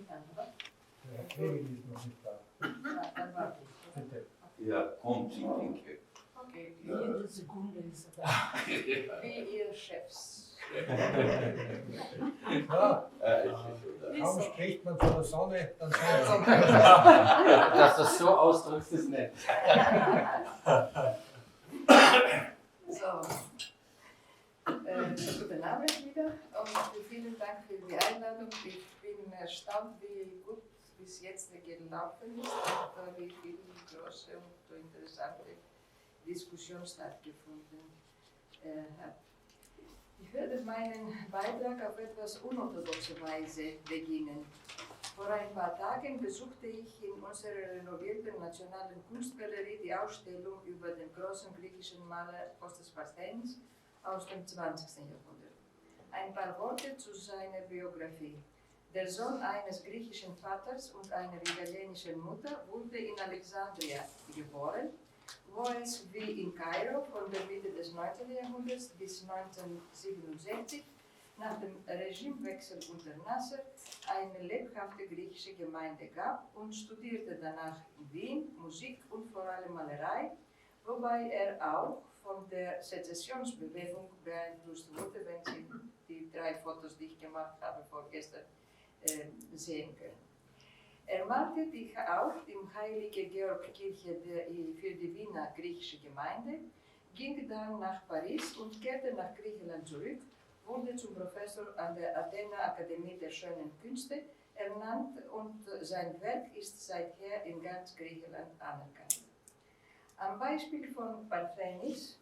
nicht an, oder? Der Herr Kevin ist noch nicht da. Ja, dann warte ich. Bitte. Ja, kommt, ich denke. Okay, Jede Sekunde ist er da. wie ihr Chefs. Ja, Es ist schon da. kaum spricht man von der Sonne, dann scheint Dass du das so ausdrückst, ist nett. So. Guten Abend wieder und vielen Dank für die Einladung. Ich bin erstaunt, wie gut bis jetzt gelaufen ist und wie viel große und interessante Diskussion stattgefunden hat. Ich werde meinen Beitrag auf etwas unorthodoxe Weise beginnen. Vor ein paar Tagen besuchte ich in unserer renovierten Nationalen Kunstgalerie die Ausstellung über den großen griechischen Maler Kostas Parthenis aus dem 20. Jahrhundert. Ein paar Worte zu seiner Biografie. Der Sohn eines griechischen Vaters und einer italienischen Mutter wurde in Alexandria geboren, wo es wie in Kairo von der Mitte des 19. Jahrhunderts bis 1967 nach dem Regimewechsel unter Nasser eine lebhafte griechische Gemeinde gab und studierte danach in Wien Musik und vor allem Malerei, wobei er auch von der Sezessionsbewegung beeinflusst wurde, wenn Sie die 3 Fotos, die ich gemacht habe vorgestern, sehen können. Er malte auch die Heilige Georgkirche für die Wiener griechische Gemeinde, ging dann nach Paris und kehrte nach Griechenland zurück, wurde zum Professor an der Athena Akademie der Schönen Künste ernannt und sein Werk ist seither in ganz Griechenland anerkannt. Am Beispiel von Parthenis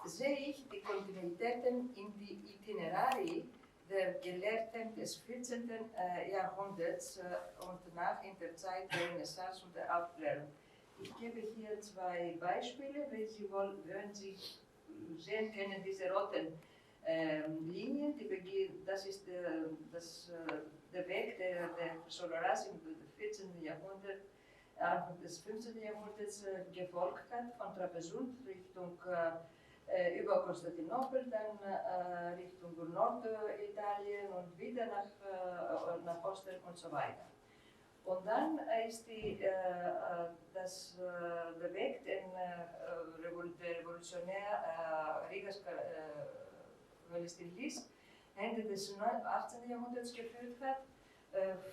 sehe ich die Kontinuitäten in die Itinerari der Gelehrten des 14. Jahrhunderts und nach in der Zeit der Renaissance und der Aufklärung. Ich gebe hier 2 Beispiele, wenn Sie wollen, wenn Sie sehen können, diese roten Linien, das ist der Weg, der Solaras im 14. Jahrhundert, Anfang des 15. Jahrhunderts gefolgt hat, von Trapezunt Richtung über Konstantinopel, dann Richtung Norditalien und wieder nach Osten und so weiter. Und dann ist der Weg, den der Revolutionär Rigas Velestilis Ende des 18. Jahrhunderts geführt hat,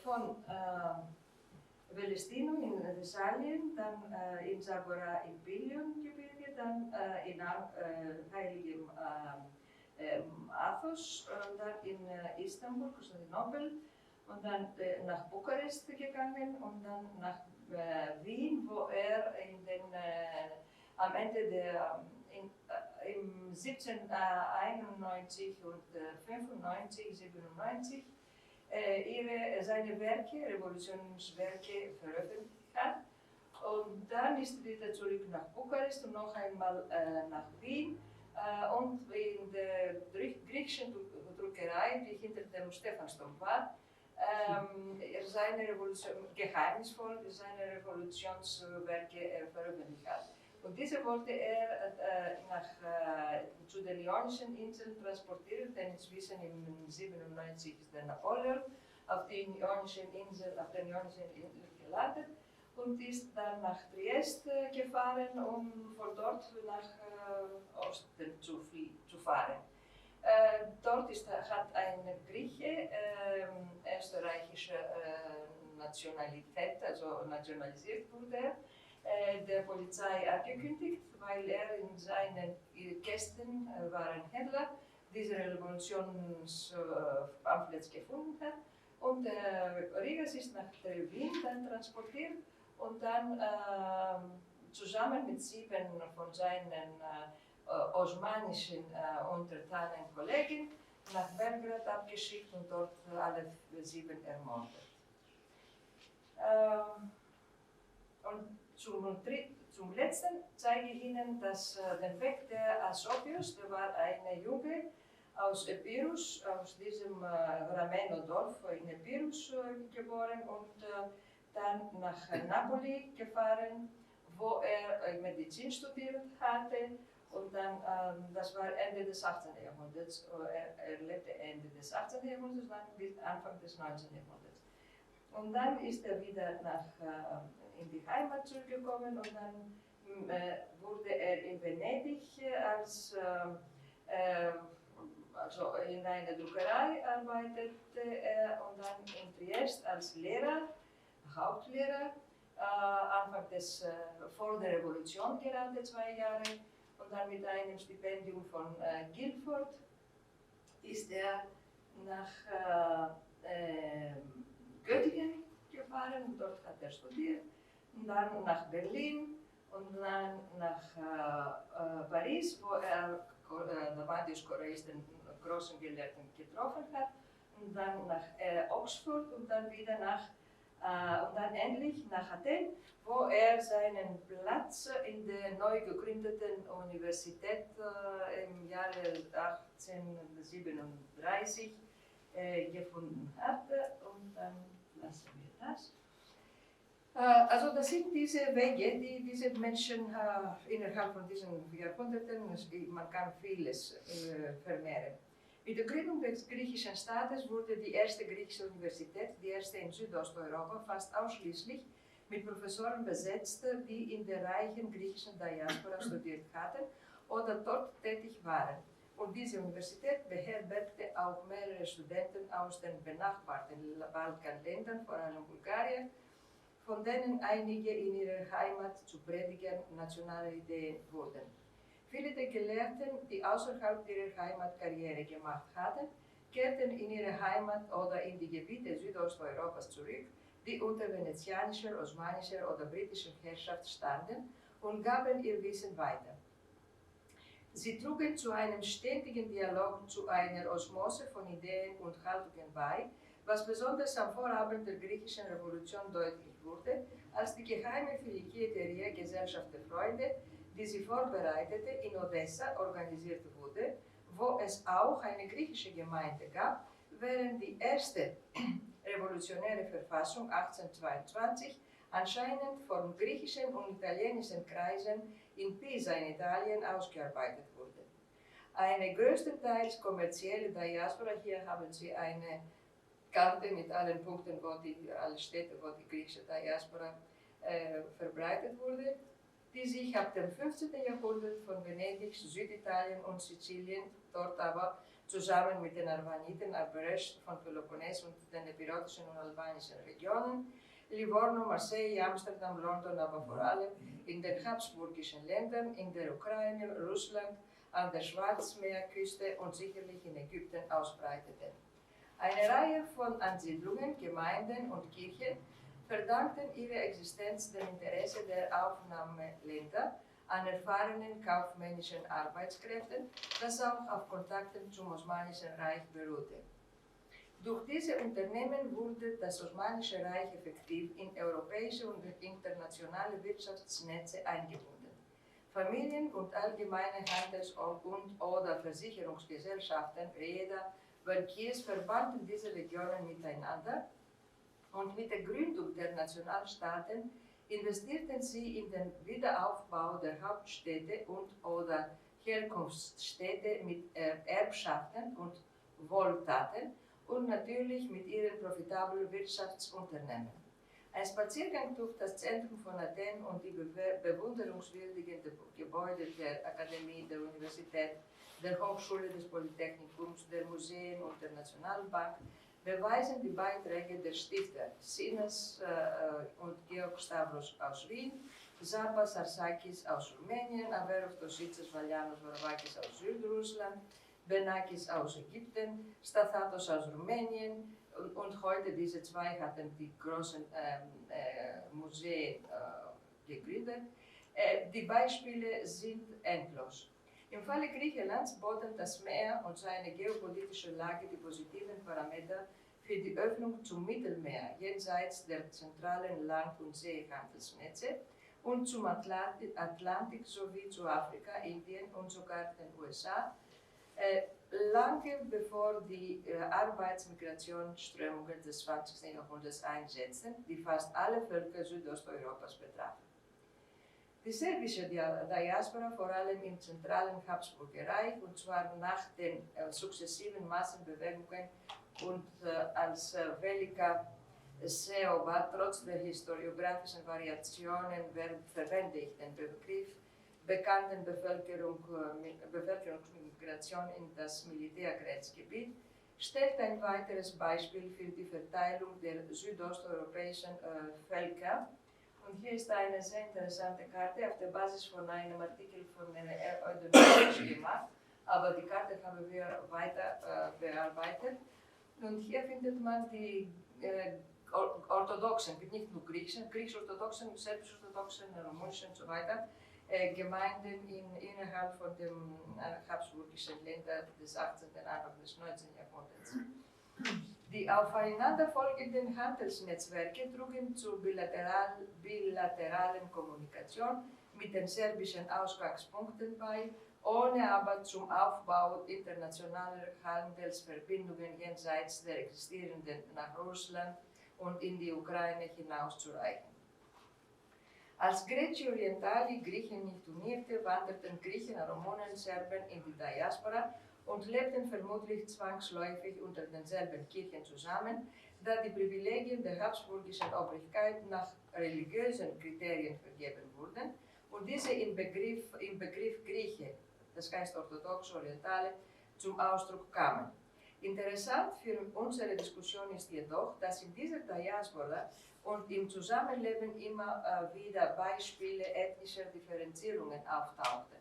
von Velestino in Thessalien, dann in Zagora im Pelion-Gebirge, dann in Heiligem Athos, dann in Istanbul, Konstantinopel und dann nach Bukarest gegangen und dann nach Wien, wo er am Ende im 1791 und 95, 97 seine Werke, Revolutionswerke veröffentlicht hat. Und dann ist er wieder zurück nach Bukarest und noch einmal nach Wien und in der griechischen Druckerei, die hinter dem Stephansdom war, seine geheimnisvoll seine Revolutionswerke veröffentlicht hat. Und diese wollte er zu den Ionischen Inseln transportieren, denn inzwischen im 97 ist der Napoleon auf den Ionischen Inseln gelandet und ist dann nach Triest gefahren, um von dort nach Osten zu fahren. Dort hat ein Grieche österreichischer Nationalität, also nationalisiert wurde, der Polizei angekündigt, weil er in seinen Kästen waren Händler diese Revolutionspamphlets gefunden hat und Rigas ist nach Wien dann transportiert und dann zusammen mit 7 von seinen osmanischen untertanen Kollegen nach Belgrad abgeschickt und dort alle 7 ermordet. Und zum Letzten zeige ich Ihnen den Weg der Asopios. Der war eine Junge aus Epirus, aus diesem Rameno-Dorf in Epirus geboren und dann nach Napoli gefahren, wo er Medizin studiert hatte Und dann, das war Ende des 18. Jahrhunderts, er lebte Ende des 18. Jahrhunderts, dann bis Anfang des 19. Jahrhunderts. Und dann ist er wieder in die Heimat zurückgekommen und dann wurde er in Venedig also in einer Druckerei arbeitete er und dann in Triest als Lehrer, Hauptlehrer, vor der Revolution gerade 2 Jahre und dann mit einem Stipendium von Guildford ist er nach Göttingen gefahren und dort hat er studiert und dann nach Berlin und dann nach Paris, wo er nordische-koreanischen großen Gelehrten getroffen hat und dann nach Oxford und dann wieder und dann endlich nach Athen, wo er seinen Platz in der neu gegründeten Universität im Jahre 1837 gefunden hatte. Und dann lassen wir das. Also das sind diese Wege, die diese Menschen innerhalb von diesen Jahrhunderten, man kann vieles vermehren. Mit der Gründung des griechischen Staates wurde die erste griechische Universität, die erste in Südosteuropa, fast ausschließlich mit Professoren besetzt, die in der reichen griechischen Diaspora studiert hatten oder dort tätig waren. Und diese Universität beherbergte auch mehrere Studenten aus den benachbarten Balkanländern, vor allem Bulgarien, von denen einige in ihrer Heimat zu Predigern nationaler Ideen wurden. Viele der Gelehrten, die außerhalb ihrer Heimat Karriere gemacht hatten, kehrten in ihre Heimat oder in die Gebiete Südosteuropas zurück, die unter venezianischer, osmanischer oder britischer Herrschaft standen und gaben ihr Wissen weiter. Sie trugen zu einem ständigen Dialog, zu einer Osmose von Ideen und Haltungen bei, was besonders am Vorabend der griechischen Revolution deutlich wurde, als die geheime Philikieteria Gesellschaft der Freunde, die sie vorbereitete, in Odessa organisiert wurde, wo es auch eine griechische Gemeinde gab, während die erste revolutionäre Verfassung 1822 anscheinend von griechischen und italienischen Kreisen in Pisa in Italien ausgearbeitet wurde. Eine größtenteils kommerzielle Diaspora, hier haben Sie eine Karte mit allen Punkten, alle Städte, wo die griechische Diaspora verbreitet wurde, die sich ab dem 15. Jahrhundert von Venedig, Süditalien und Sizilien, dort aber zusammen mit den Arvaniten, Arberest von Peloponnes und den epirotischen und albanischen Regionen, Livorno, Marseille, Amsterdam, London, aber vor allem in den habsburgischen Ländern, in der Ukraine, Russland, an der Schwarzmeerküste und sicherlich in Ägypten ausbreiteten. Eine Reihe von Ansiedlungen, Gemeinden und Kirchen verdankten ihre Existenz dem Interesse der Aufnahmeländer an erfahrenen kaufmännischen Arbeitskräften, das auch auf Kontakten zum Osmanischen Reich beruhte. Durch diese Unternehmen wurde das Osmanische Reich effektiv in europäische und internationale Wirtschaftsnetze eingebunden. Familien und allgemeine Handels- und/oder Versicherungsgesellschaften, Reeder, Bankiers verbanden diese Regionen miteinander und mit der Gründung der Nationalstaaten investierten sie in den Wiederaufbau der Hauptstädte und/oder Herkunftsstädte mit Erbschaften und Wohltaten und natürlich mit ihren profitablen Wirtschaftsunternehmen. Ein Spaziergang durch das Zentrum von Athen und die bewunderungswürdigen Gebäude der Akademie, der Universität, der Hochschule des Polytechnikums, der Museen und der Nationalbank beweisen die Beiträge der Stifter Sinas und Georg Stavros aus Wien, Zapas Arsakis aus Rumänien, Averof Tositsas Valianos Varoufakis aus Südrussland, Benakis aus Ägypten, Stathatos aus Rumänien und heute diese zwei hatten die großen Museen gegründet. Die Beispiele sind endlos. Im Falle Griechenlands boten das Meer und seine geopolitische Lage die positiven Parameter für die Öffnung zum Mittelmeer jenseits der zentralen Land- und Seehandelsnetze und zum Atlantik sowie zu Afrika, Indien und sogar den USA, lange bevor die Arbeitsmigrationsströmungen des 20. Jahrhunderts einsetzten, die fast alle Völker Südosteuropas betrafen. Die serbische Diaspora, vor allem im zentralen Habsburger Reich, und zwar nach den sukzessiven Massenbewegungen und als Velika Seoba, trotz der historiografischen Variationen verwende ich den Begriff, bekannten Bevölkerungsmigration in das Militärgrenzgebiet, stellt ein weiteres Beispiel für die Verteilung der südosteuropäischen Völker. Und hier ist eine sehr interessante Karte auf der Basis von einem Artikel von Eudomius gemacht, aber die Karte haben wir weiter bearbeitet. Und hier findet man die orthodoxen, nicht nur griechisch-orthodoxen, serbisch-orthodoxen, rumunischen und so weiter, Gemeinden innerhalb von den habsburgischen Ländern des 18. und Anfang des 19. Jahrhunderts. Die aufeinanderfolgenden Handelsnetzwerke trugen zur bilateralen Kommunikation mit den serbischen Ausgangspunkten bei, ohne aber zum Aufbau internationaler Handelsverbindungen jenseits der existierenden nach Russland und in die Ukraine hinauszureichen. Als Greci Orientali Griechen nicht unierte, wanderten Griechen, Rumunen, Serben in die Diaspora und lebten vermutlich zwangsläufig unter denselben Kirchen zusammen, da die Privilegien der habsburgischen Obrigkeit nach religiösen Kriterien vergeben wurden und diese im Begriff Grieche, das heißt orthodox Orientale, zum Ausdruck kamen. Interessant für unsere Diskussion ist jedoch, dass in dieser Diaspora und im Zusammenleben immer wieder Beispiele ethnischer Differenzierungen auftauchten.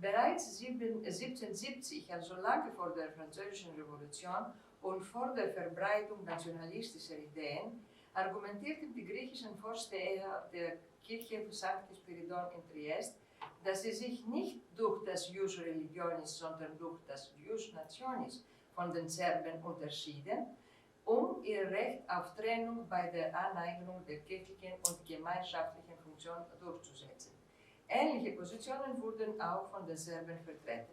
Bereits 1770, also lange vor der Französischen Revolution und vor der Verbreitung nationalistischer Ideen, argumentierten die griechischen Vorsteher der Kirche Sancti Spiridon in Triest, dass sie sich nicht durch das Ius Religionis, sondern durch das Ius Nationis von den Serben unterschieden, um ihr Recht auf Trennung bei der Aneignung der kirchlichen und gemeinschaftlichen Funktion durchzusetzen. Ähnliche Positionen wurden auch von den Serben vertreten.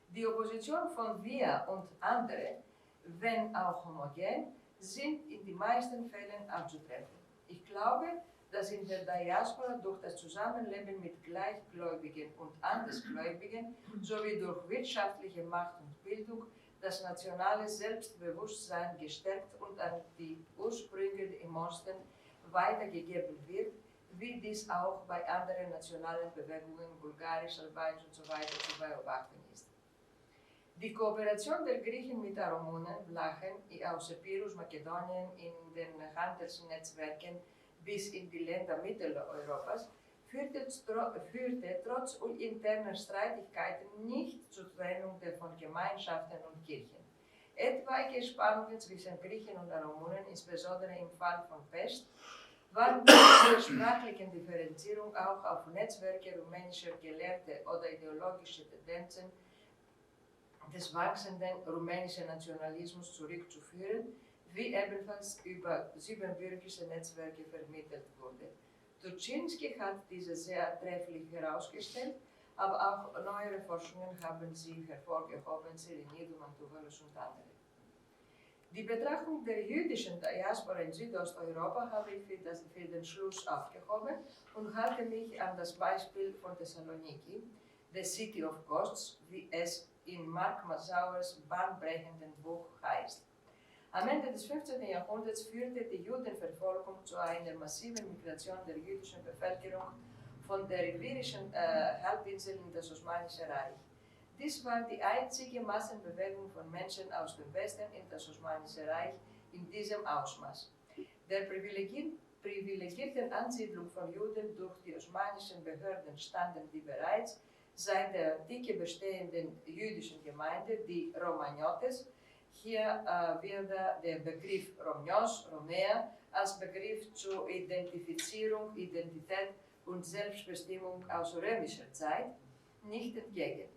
Die Opposition von wir und andere, wenn auch homogen, sind in den meisten Fällen anzutreffen. Ich glaube, dass in der Diaspora durch das Zusammenleben mit Gleichgläubigen und Andersgläubigen sowie durch wirtschaftliche Macht und Bildung das nationale Selbstbewusstsein gestärkt und an die Ursprünge im Osten weitergegeben wird, wie dies auch bei anderen nationalen Bewegungen, bulgarisch, albanisch und so weiter zu beobachten ist. Die Kooperation der Griechen mit den Rumunen, Vlachen aus Epirus, Makedonien in den Handelsnetzwerken bis in die Länder Mitteleuropas führte trotz interner Streitigkeiten nicht zur Trennung von Gemeinschaften und Kirchen. Etwaige Spannungen zwischen Griechen und Rumunen, insbesondere im Fall von Pest, waren zur sprachlichen Differenzierung auch auf Netzwerke rumänischer Gelehrte oder ideologische Tendenzen des wachsenden rumänischen Nationalismus zurückzuführen, wie ebenfalls über siebenbürgische Netzwerke vermittelt wurde. Turczynski hat diese sehr trefflich herausgestellt, aber auch neuere Forschungen haben sie hervorgehoben, Serenidou, Mantouvalos und andere. Die Betrachtung der jüdischen Diaspora in Südosteuropa habe ich für den Schluss aufgehoben und halte mich an das Beispiel von Thessaloniki, The City of Ghosts, wie es in Mark Masauers bahnbrechendem Buch heißt. Am Ende des 15. Jahrhunderts führte die Judenverfolgung zu einer massiven Migration der jüdischen Bevölkerung von der Iberischen Halbinsel in das Osmanische Reich. Dies war die einzige Massenbewegung von Menschen aus dem Westen in das Osmanische Reich in diesem Ausmaß. Der privilegierten Ansiedlung von Juden durch die osmanischen Behörden standen die bereits seit der Antike bestehenden jüdischen Gemeinde, die Romaniotes. Hier wird der Begriff Romnios, Romäer, als Begriff zur Identifizierung, Identität und Selbstbestimmung aus römischer Zeit nicht entgegen.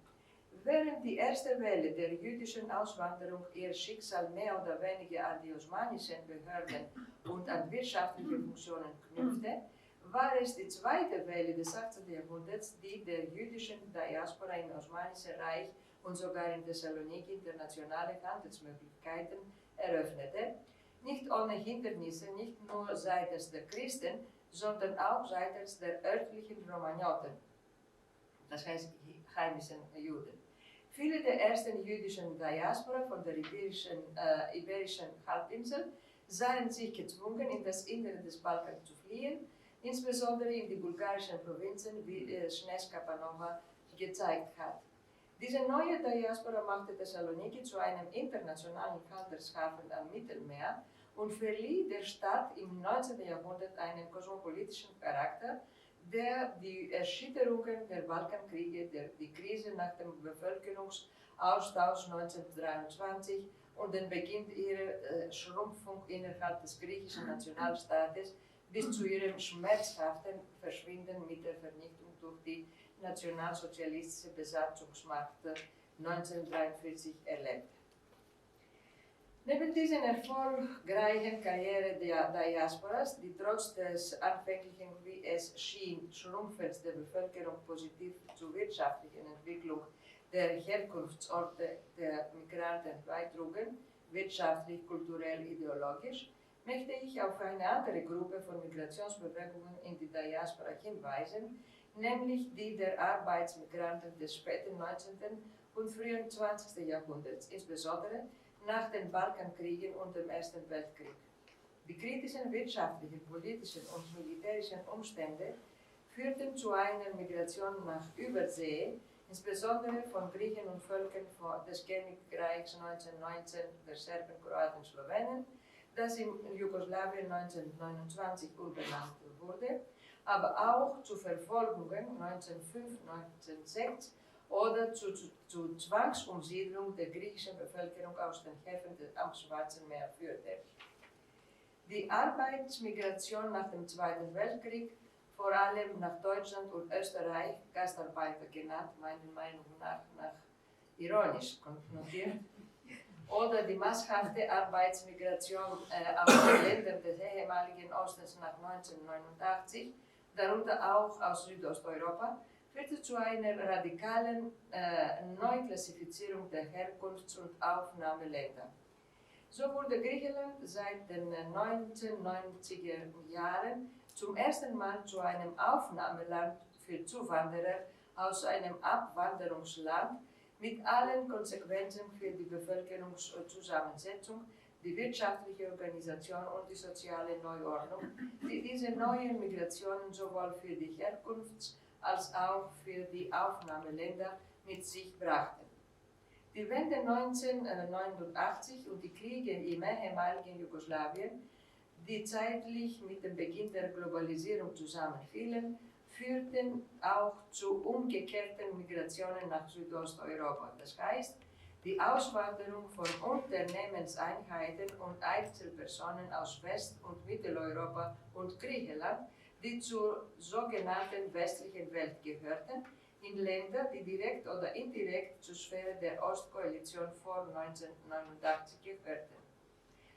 Während die erste Welle der jüdischen Auswanderung ihr Schicksal mehr oder weniger an die osmanischen Behörden und an wirtschaftliche Funktionen knüpfte, war es die zweite Welle des 18. Jahrhunderts, die der jüdischen Diaspora im Osmanischen Reich und sogar in Thessaloniki internationale Handelsmöglichkeiten eröffnete, nicht ohne Hindernisse, nicht nur seitens der Christen, sondern auch seitens der örtlichen Romagnoten, das heißt heimischen Juden. Viele der ersten jüdischen Diaspora von der iberischen Halbinsel sahen sich gezwungen, in das Innere des Balkans zu fliehen, insbesondere in die bulgarischen Provinzen, wie Snežka Panova gezeigt hat. Diese neue Diaspora machte Thessaloniki zu einem internationalen Handelshafen am Mittelmeer und verlieh der Stadt im 19. Jahrhundert einen kosmopolitischen Charakter, der die Erschütterungen der Balkankriege, die Krise nach dem Bevölkerungsaustausch 1923 und den Beginn ihrer Schrumpfung innerhalb des griechischen Nationalstaates bis zu ihrem schmerzhaften Verschwinden mit der Vernichtung durch die nationalsozialistische Besatzungsmacht 1943 erlebt. Neben diesen erfolgreichen Karriere der Diasporas, die trotz des anfänglichen, wie es schien, Schrumpfens der Bevölkerung positiv zur wirtschaftlichen Entwicklung der Herkunftsorte der Migranten beitrugen, wirtschaftlich, kulturell, ideologisch, möchte ich auf eine andere Gruppe von Migrationsbewegungen in die Diaspora hinweisen, nämlich die der Arbeitsmigranten des späten 19. und frühen 20. Jahrhunderts, insbesondere nach den Balkankriegen und dem Ersten Weltkrieg. Die kritischen wirtschaftlichen, politischen und militärischen Umstände führten zu einer Migration nach Übersee, insbesondere von Griechen und Völkern des Königreichs 1919, der Serben, Kroaten, Slowenen, das in Jugoslawien 1929 umbenannt wurde, aber auch zu Verfolgungen 1905, 1906 oder zu Zwangsumsiedlung der griechischen Bevölkerung aus den Häfen am Schwarzen Meer führte. Die Arbeitsmigration nach dem Zweiten Weltkrieg, vor allem nach Deutschland und Österreich, Gastarbeiter genannt, meiner Meinung nach ironisch konnotiert, oder die masshafte Arbeitsmigration aus den Ländern des ehemaligen Ostens nach 1989, darunter auch aus Südosteuropa, führte zu einer radikalen Neuklassifizierung der Herkunfts- und Aufnahmeländer. So wurde Griechenland seit den 1990er Jahren zum ersten Mal zu einem Aufnahmeland für Zuwanderer aus einem Abwanderungsland mit allen Konsequenzen für die Bevölkerungszusammensetzung, die wirtschaftliche Organisation und die soziale Neuordnung, die diese neuen Migrationen sowohl für die Herkunfts- als auch für die Aufnahmeländer mit sich brachten. Die Wende 1989 und die Kriege im ehemaligen Jugoslawien, die zeitlich mit dem Beginn der Globalisierung zusammenfielen, führten auch zu umgekehrten Migrationen nach Südosteuropa. Das heißt, die Auswanderung von Unternehmenseinheiten und Einzelpersonen aus West- und Mitteleuropa und Griechenland, die zur sogenannten westlichen Welt gehörten, in Länder, die direkt oder indirekt zur Sphäre der Ostkoalition vor 1989 gehörten.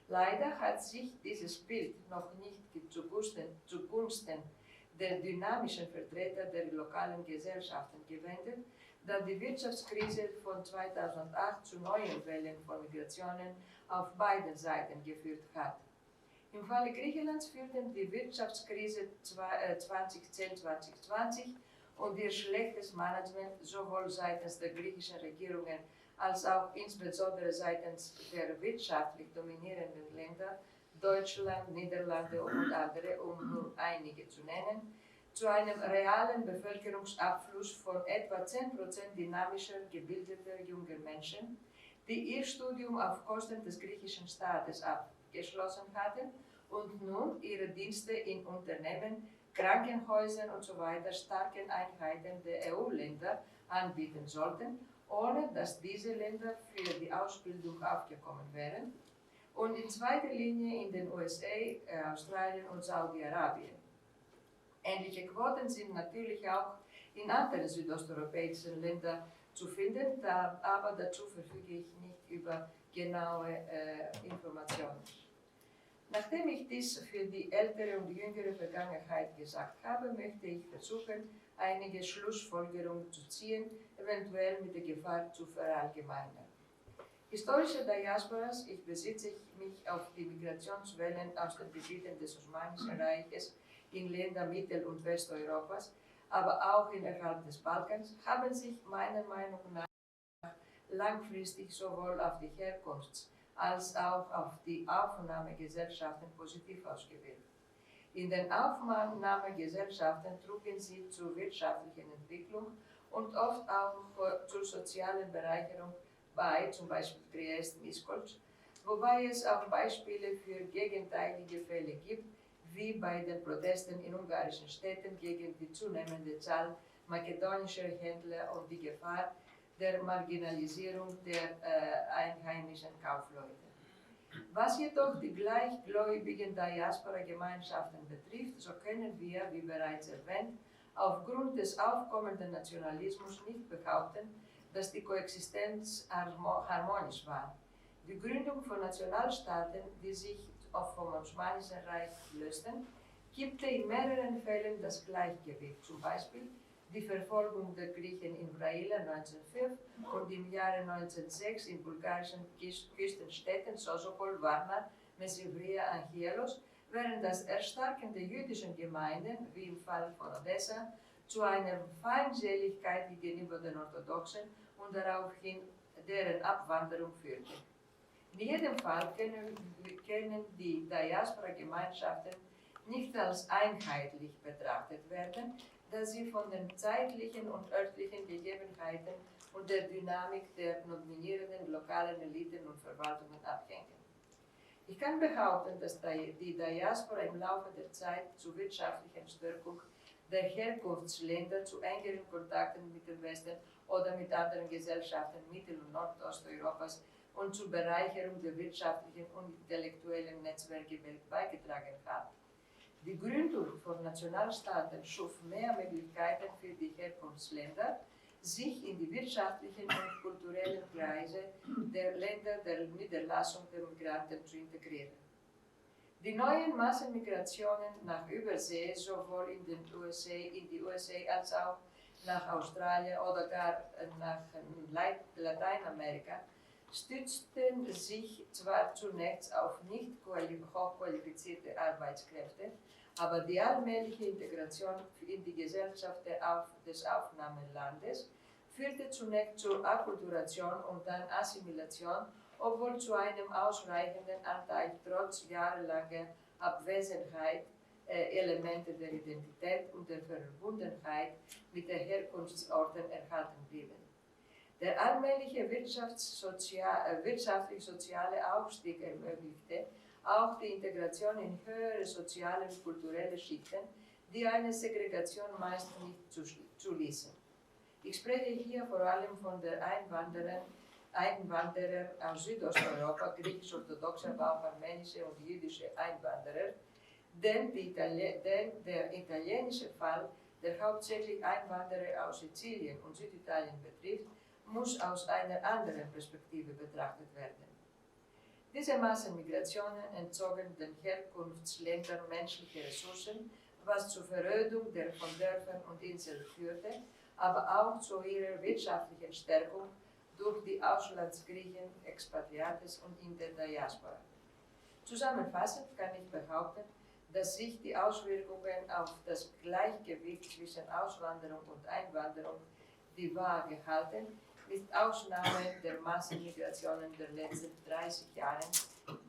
Leider hat sich dieses Bild noch nicht zugunsten der dynamischen Vertreter der lokalen Gesellschaften gewendet, da die Wirtschaftskrise von 2008 zu neuen Wellen von Migrationen auf beiden Seiten geführt hat. Im Falle Griechenlands führten die Wirtschaftskrise 2010-2020 und ihr schlechtes Management sowohl seitens der griechischen Regierungen als auch insbesondere seitens der wirtschaftlich dominierenden Länder, Deutschland, Niederlande und andere, um nur einige zu nennen, zu einem realen Bevölkerungsabfluss von etwa 10% dynamischer, gebildeter junger Menschen, die ihr Studium auf Kosten des griechischen Staates abgeschlossen hatten und nun ihre Dienste in Unternehmen, Krankenhäusern usw. Starken Einheiten der EU-Länder anbieten sollten, ohne dass diese Länder für die Ausbildung aufgekommen wären, und in zweiter Linie in den USA, Australien und Saudi-Arabien. Ähnliche Quoten sind natürlich auch in anderen südosteuropäischen Ländern zu finden, aber dazu verfüge ich nicht über genaue Informationen. Nachdem ich dies für die ältere und jüngere Vergangenheit gesagt habe, möchte ich versuchen, einige Schlussfolgerungen zu ziehen, eventuell mit der Gefahr zu verallgemeinern. Historische Diasporas, ich besitze mich auf die Migrationswellen aus den Gebieten des Osmanischen Reiches in Ländern Mittel- und Westeuropas, aber auch innerhalb des Balkans, haben sich meiner Meinung nach langfristig sowohl auf die Herkunfts- als auch auf die Aufnahmegesellschaften positiv ausgewirkt. In den Aufnahmegesellschaften trugen sie zur wirtschaftlichen Entwicklung und oft auch zur sozialen Bereicherung bei, zum Beispiel Triest-Miskolc, wobei es auch Beispiele für gegenteilige Fälle gibt, wie bei den Protesten in ungarischen Städten gegen die zunehmende Zahl makedonischer Händler und die Gefahr der Marginalisierung der einheimischen Kaufleute. Was jedoch die gleichgläubigen Diaspora-Gemeinschaften betrifft, so können wir, wie bereits erwähnt, aufgrund des aufkommenden Nationalismus nicht behaupten, dass die Koexistenz harmonisch war. Die Gründung von Nationalstaaten, die sich vom Osmanischen Reich lösten, kippte in mehreren Fällen das Gleichgewicht, zum Beispiel die Verfolgung der Griechen in Braila 1905 und im Jahre 1906 in bulgarischen Küstenstädten Sosopol, Varna, Messivria, Anchialos, während das Erstarken der jüdischen Gemeinden, wie im Fall von Odessa, zu einer Feindseligkeit gegenüber den Orthodoxen und daraufhin deren Abwanderung führte. In jedem Fall können die Diaspora-Gemeinschaften nicht als einheitlich betrachtet werden, da sie von den zeitlichen und örtlichen Gegebenheiten und der Dynamik der dominierenden lokalen Eliten und Verwaltungen abhängen. Ich kann behaupten, dass die Diaspora im Laufe der Zeit zur wirtschaftlichen Stärkung der Herkunftsländer, zu engeren Kontakten mit dem Westen oder mit anderen Gesellschaften Mittel- und Nordosteuropas und zur Bereicherung der wirtschaftlichen und intellektuellen Netzwerke beigetragen hat. Die Gründung von Nationalstaaten schuf mehr Möglichkeiten für die Herkunftsländer, sich in die wirtschaftlichen und kulturellen Kreise der Länder der Niederlassung der Migranten zu integrieren. Die neuen Massenmigrationen nach Übersee, sowohl in die USA als auch nach Australien oder gar nach Lateinamerika, stützten sich zwar zunächst auf nicht hochqualifizierte Arbeitskräfte, aber die allmähliche Integration in die Gesellschaft des Aufnahmelandes führte zunächst zur Akkulturation und dann Assimilation, obwohl zu einem ausreichenden Anteil trotz jahrelanger Abwesenheit Elemente der Identität und der Verbundenheit mit den Herkunftsorten erhalten blieben. Der allmähliche wirtschaftlich-soziale Aufstieg ermöglichte auch die Integration in höhere soziale und kulturelle Schichten, die eine Segregation meist nicht zuließen. Ich spreche hier vor allem von der Einwanderer aus Südosteuropa, griechisch-orthodoxe, aber auch armenische und jüdische Einwanderer, denn der italienische Fall, der hauptsächlich Einwanderer aus Sizilien und Süditalien betrifft, muss aus einer anderen Perspektive betrachtet werden. Diese Massenmigrationen entzogen den Herkunftsländern menschliche Ressourcen, was zur Verödung von Dörfern und Inseln führte, aber auch zu ihrer wirtschaftlichen Stärkung durch die Auslandsgriechen, Expatriates und in der Diaspora. Zusammenfassend kann ich behaupten, dass sich die Auswirkungen auf das Gleichgewicht zwischen Auswanderung und Einwanderung die Waage halten, mit Ausnahme der Massenmigrationen der letzten 30 Jahre,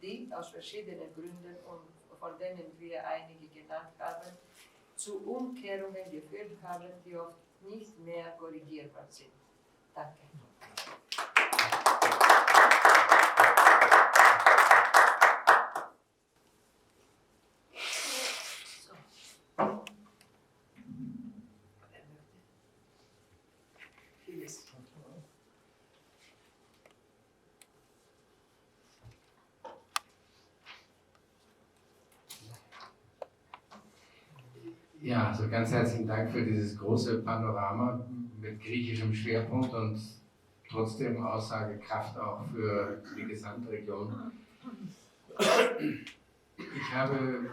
die aus verschiedenen Gründen und von denen wir einige genannt haben, zu Umkehrungen geführt haben, die oft nicht mehr korrigierbar sind. Danke. Ja, also ganz herzlichen Dank für dieses große Panorama mit griechischem Schwerpunkt und trotzdem Aussagekraft auch für die Gesamtregion. Ich habe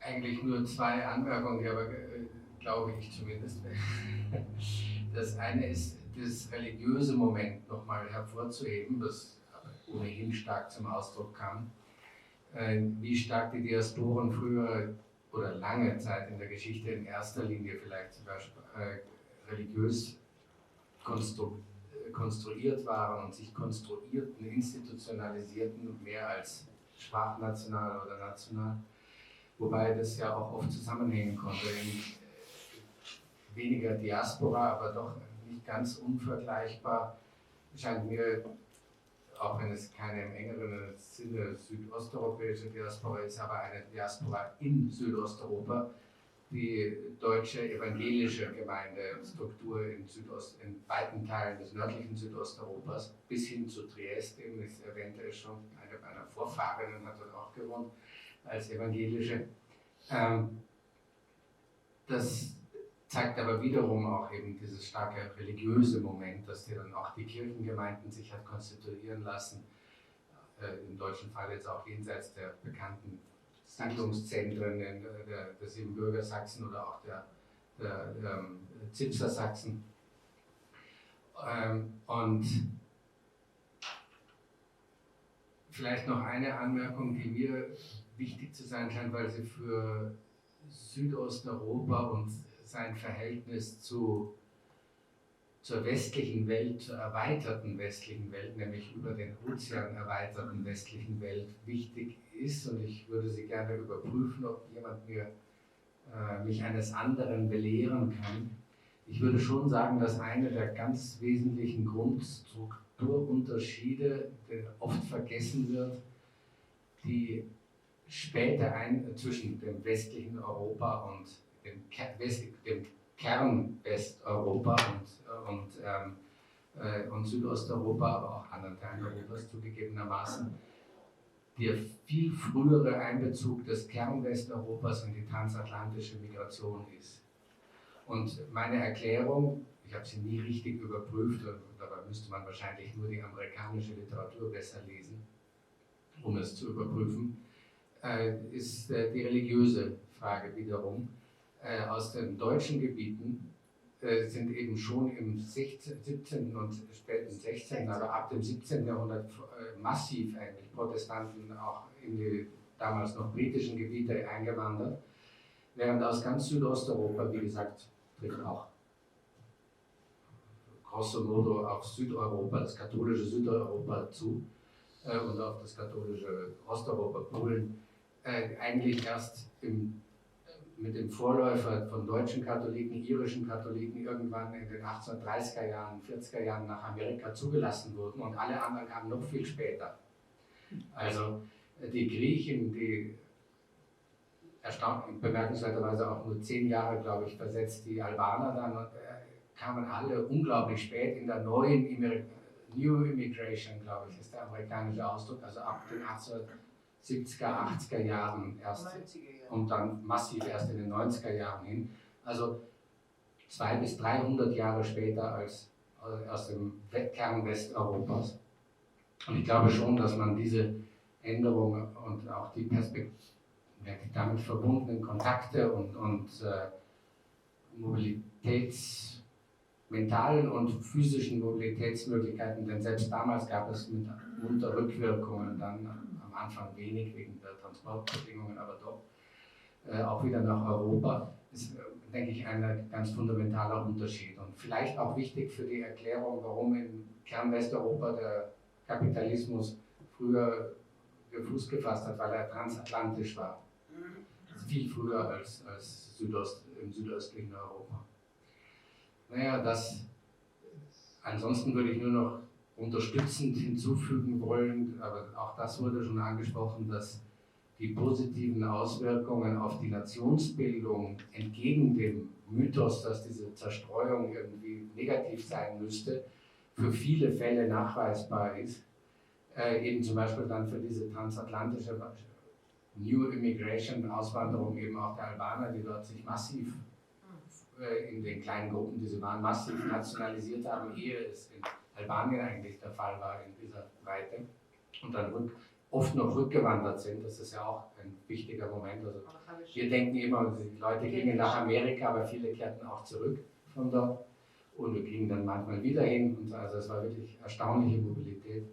eigentlich nur zwei Anmerkungen, die aber, glaube ich zumindest. Das eine ist, das religiöse Moment nochmal hervorzuheben, das ohnehin stark zum Ausdruck kam. wie stark die Diasporen früher oder lange Zeit in der Geschichte in erster Linie vielleicht sogar religiös konstruiert waren und sich konstruierten, institutionalisierten, mehr als sprachnational oder national. Wobei das ja auch oft zusammenhängen konnte. Weniger Diaspora, aber doch nicht ganz unvergleichbar, scheint mir, auch wenn es keine im engeren Sinne südosteuropäische Diaspora ist, aber eine Diaspora in Südosteuropa, die deutsche evangelische Gemeindestruktur in weiten Teilen des nördlichen Südosteuropas bis hin zu Triest, eben ich erwähnte es schon, eine meiner Vorfahrerinnen hat dort auch gewohnt als evangelische. Das zeigt aber wiederum auch eben dieses starke religiöse Moment, dass dann auch die Kirchengemeinden sich hat konstituieren lassen, im deutschen Fall jetzt auch jenseits der bekannten Siedlungszentren der Siebenbürger Sachsen oder auch der Zipser Sachsen. Und vielleicht noch eine Anmerkung, die mir wichtig zu sein scheint, weil sie für Südosteuropa und sein Verhältnis zur westlichen Welt, zur erweiterten westlichen Welt, nämlich über den Ozean erweiterten westlichen Welt wichtig ist. Und ich würde Sie gerne überprüfen, ob jemand mich eines anderen belehren kann. Ich würde schon sagen, dass eine der ganz wesentlichen Grundstrukturunterschiede, der oft vergessen wird, die später zwischen dem westlichen Europa und dem Kern Westeuropa und Südosteuropa, aber auch anderen Teilen Europas zugegebenermaßen, der viel frühere Einbezug des Kern Westeuropas in die transatlantische Migration ist. Und meine Erklärung, ich habe sie nie richtig überprüft, dabei müsste man wahrscheinlich nur die amerikanische Literatur besser lesen, um es zu überprüfen, ist die religiöse Frage wiederum. Aus den deutschen Gebieten sind eben schon im 17. und späten 16., aber ab dem 17. Jahrhundert massiv eigentlich Protestanten auch in die damals noch britischen Gebiete eingewandert, während aus ganz Südosteuropa, wie gesagt, trifft auch grosso modo auf Südeuropa, das katholische Südeuropa zu und auf das katholische Osteuropa, Polen, eigentlich erst mit dem Vorläufer von deutschen Katholiken, irischen Katholiken irgendwann in den 1830er Jahren, 40er Jahren nach Amerika zugelassen wurden und alle anderen kamen noch viel später. Also die Griechen, die bemerkenswerterweise auch nur 10 Jahre, glaube ich, versetzt, die Albaner dann, kamen alle unglaublich spät in der neuen New Immigration, glaube ich, ist der amerikanische Ausdruck, also ab den 1870er, 80er Jahren erst und dann massiv erst in den 90er Jahren hin. Also 200 bis 300 Jahre später als aus dem Kern Westeuropas. Und ich glaube schon, dass man diese Änderung und auch die damit verbundenen Kontakte und mentalen und physischen Mobilitätsmöglichkeiten, denn selbst damals gab es mitunter Rückwirkungen, dann am Anfang wenig wegen der Transportbedingungen, aber doch auch wieder nach Europa, ist, denke ich, ein ganz fundamentaler Unterschied und vielleicht auch wichtig für die Erklärung, warum in Kernwesteuropa der Kapitalismus früher Fuß gefasst hat, weil er transatlantisch war. Viel früher als im südöstlichen Europa. Naja, ansonsten würde ich nur noch unterstützend hinzufügen wollen, aber auch das wurde schon angesprochen, dass die positiven Auswirkungen auf die Nationsbildung entgegen dem Mythos, dass diese Zerstreuung irgendwie negativ sein müsste, für viele Fälle nachweisbar ist. Eben zum Beispiel dann für diese transatlantische New Immigration, Auswanderung eben auch der Albaner, die dort sich massiv in den kleinen Gruppen, die sie waren, massiv nationalisiert haben, ehe es in Albanien eigentlich der Fall war in dieser Breite und dann oft noch rückgewandert sind. Das ist ja auch ein wichtiger Moment. Also wir denken immer, die Leute gingen nach Amerika, aber viele kehrten auch zurück von dort und wir gingen dann manchmal wieder hin. Und also es war wirklich erstaunliche Mobilität.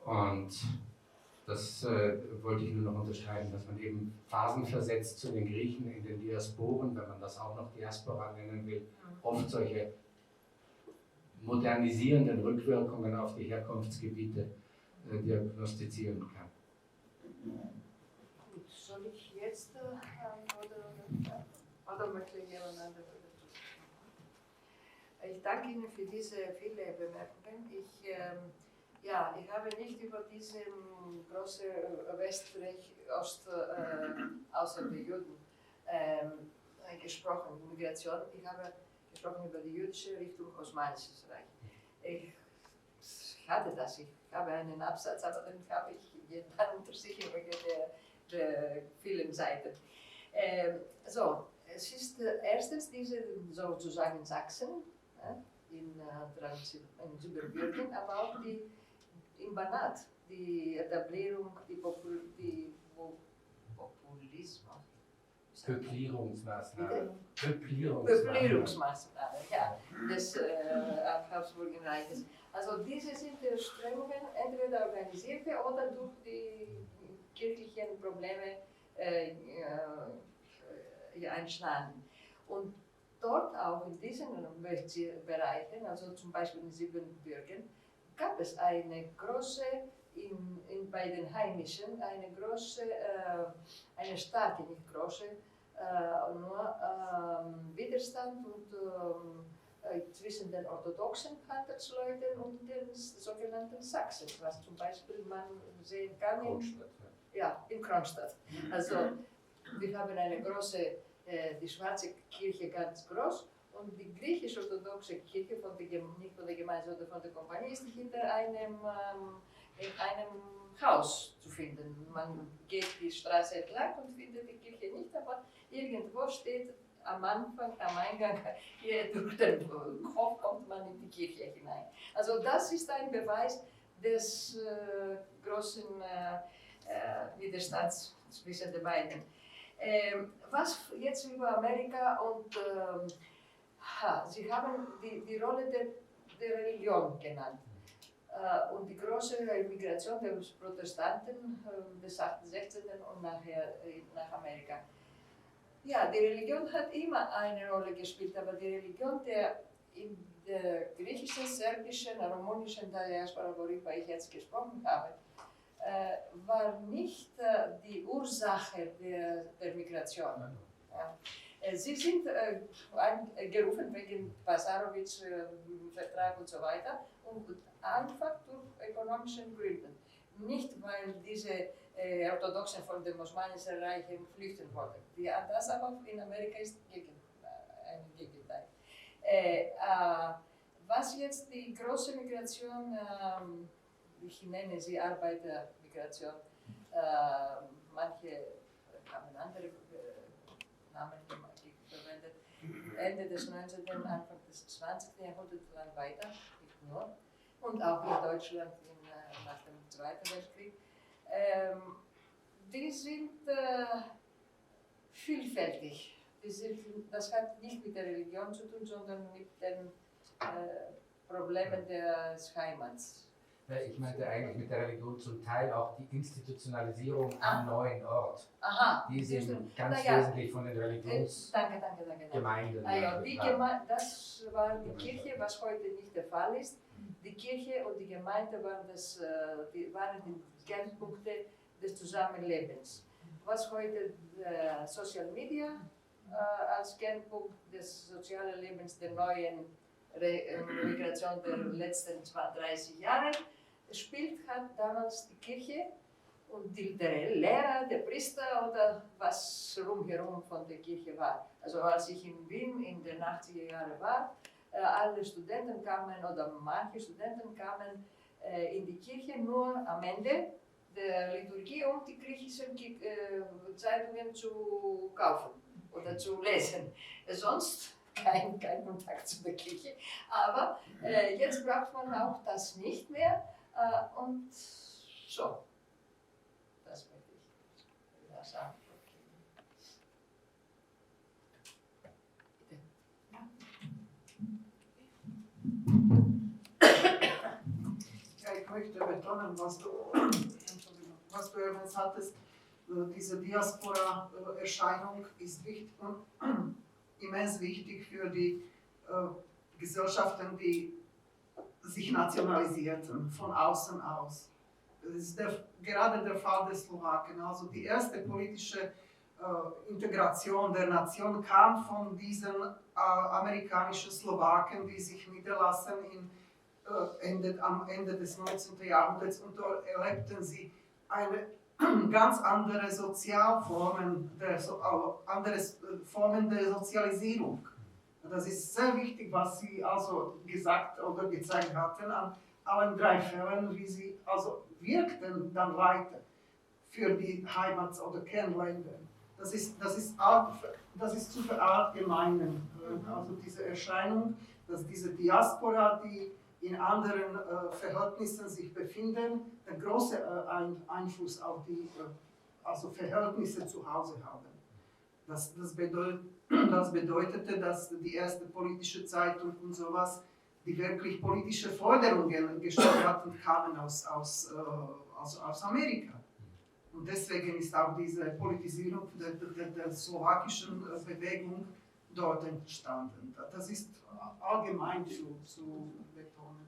Und Das wollte ich nur noch unterstreichen, dass man eben phasenversetzt zu den Griechen in den Diasporen, wenn man das auch noch Diaspora nennen will, oft solche modernisierenden Rückwirkungen auf die Herkunftsgebiete diagnostizieren kann. Gut, soll ich jetzt oder möchte jemand anderes dazu? Ich danke Ihnen für diese viele Bemerkungen. Ich habe nicht über diese große West-Ost außer der Juden gesprochen, Migration. Ich habe gesprochen über die jüdische Richtung Osmanisches Reich. Ich hatte das, ich habe einen Absatz, aber den habe ich dann unter sich wegen der vielen Seiten. Es ist erstens diese sozusagen Sachsen in Siebenbürgen, aber auch im Banat, die Etablierung, Populismus. Peuplierungsmaßnahmen. Peuplierungsmaßnahmen, ja, des Habsburgischen Reiches. Also diese sind Strömungen entweder organisierte oder durch die kirchlichen Probleme entstanden. Und dort auch in diesen Bereichen, also zum Beispiel in Siebenbürgen, gab es eine große, bei den Heimischen, eine starke, nicht große, nur Widerstand und zwischen den orthodoxen Handelsleuten und den sogenannten Sachsen, was zum Beispiel man sehen kann in Kronstadt. Also wir haben eine große, die schwarze Kirche ganz groß und die griechisch-orthodoxe Kirche, nicht von der Gemeinde, sondern von der Kompanie, ist hinter in einem Haus zu finden. Man geht die Straße entlang und findet die Kirche nicht, aber irgendwo steht am Anfang, am Eingang, hier durch den Hof kommt man in die Kirche hinein. Also das ist ein Beweis des großen Widerstands zwischen den beiden. Was jetzt über Amerika und Sie haben die Rolle der Religion genannt und die große Migration der Protestanten des 16. und nachher nach Amerika. Ja, die Religion hat immer eine Rolle gespielt, aber die Religion in der griechischen, serbischen, romanischen Diaspora, worüber ich jetzt gesprochen habe, war nicht die Ursache der Migration. Ja. Sie sind gerufen wegen Passarowitsch-Vertrag und so weiter und einfach durch ökonomische Gründe. Nicht, weil diese Orthodoxen von dem Osmanischen Reich flüchten wollten. Das aber in Amerika ist ein Gegenteil. Was jetzt die große Migration, ich nenne sie Arbeitermigration, manche haben andere Namen verwendet, Ende des 19., Anfang des 20. Jahrhunderts dann weiter, nicht nur, und auch in Deutschland nach dem Zweiten Weltkrieg. Die sind vielfältig. Das hat nicht mit der Religion zu tun, sondern mit den Problemen des Heimats. Ich meinte eigentlich mit der Religion zum Teil auch die Institutionalisierung am neuen Ort. Aha, Die sind ganz wesentlich von den Religionsgemeinden. Das war die Kirche, was heute nicht der Fall ist. Die Kirche und die Gemeinde waren die Kernpunkte des Zusammenlebens. Was heute Social Media als Kernpunkt des sozialen Lebens der neuen Migration der letzten 30 Jahre spielt, hat damals die Kirche und der Lehrer, der Priester oder was rumherum von der Kirche war. Also als ich in Wien in den 80er Jahren war, alle Studenten kamen oder manche Studenten kamen in die Kirche nur am Ende der Liturgie, um die griechischen Zeitungen zu kaufen oder zu lesen. Sonst kein Kontakt zu der Kirche. Aber jetzt braucht man auch das nicht mehr und so. Das möchte ich sagen. Ja, ich möchte betonen, was was du erwähnt hattest, diese Diaspora-Erscheinung ist immens wichtig für die Gesellschaften, die sich nationalisierten, von außen aus. Das ist gerade der Fall der Slowaken. Also die erste politische Integration der Nation kam von diesen amerikanischen Slowaken, die sich niederlassen am Ende des 19. Jahrhunderts, und dort erlebten sie eine ganz andere Sozialformen, andere Formen der Sozialisierung. Das ist sehr wichtig, was Sie also gesagt oder gezeigt hatten an allen 3 Fällen, wie sie also wirkten dann weiter für die Heimat- oder Kernländer. Das ist zu verallgemeinern. Also diese Erscheinung, dass diese Diaspora, die in anderen Verhältnissen sich befinden, einen großen Einfluss auf die Verhältnisse zu Hause haben. Das bedeutete, dass die erste politische Zeitung und sowas, die wirklich politische Forderungen gestellt hatten, kamen aus Amerika. Und deswegen ist auch diese Politisierung der slowakischen Bewegung dort entstanden. Das ist allgemein zu betonen.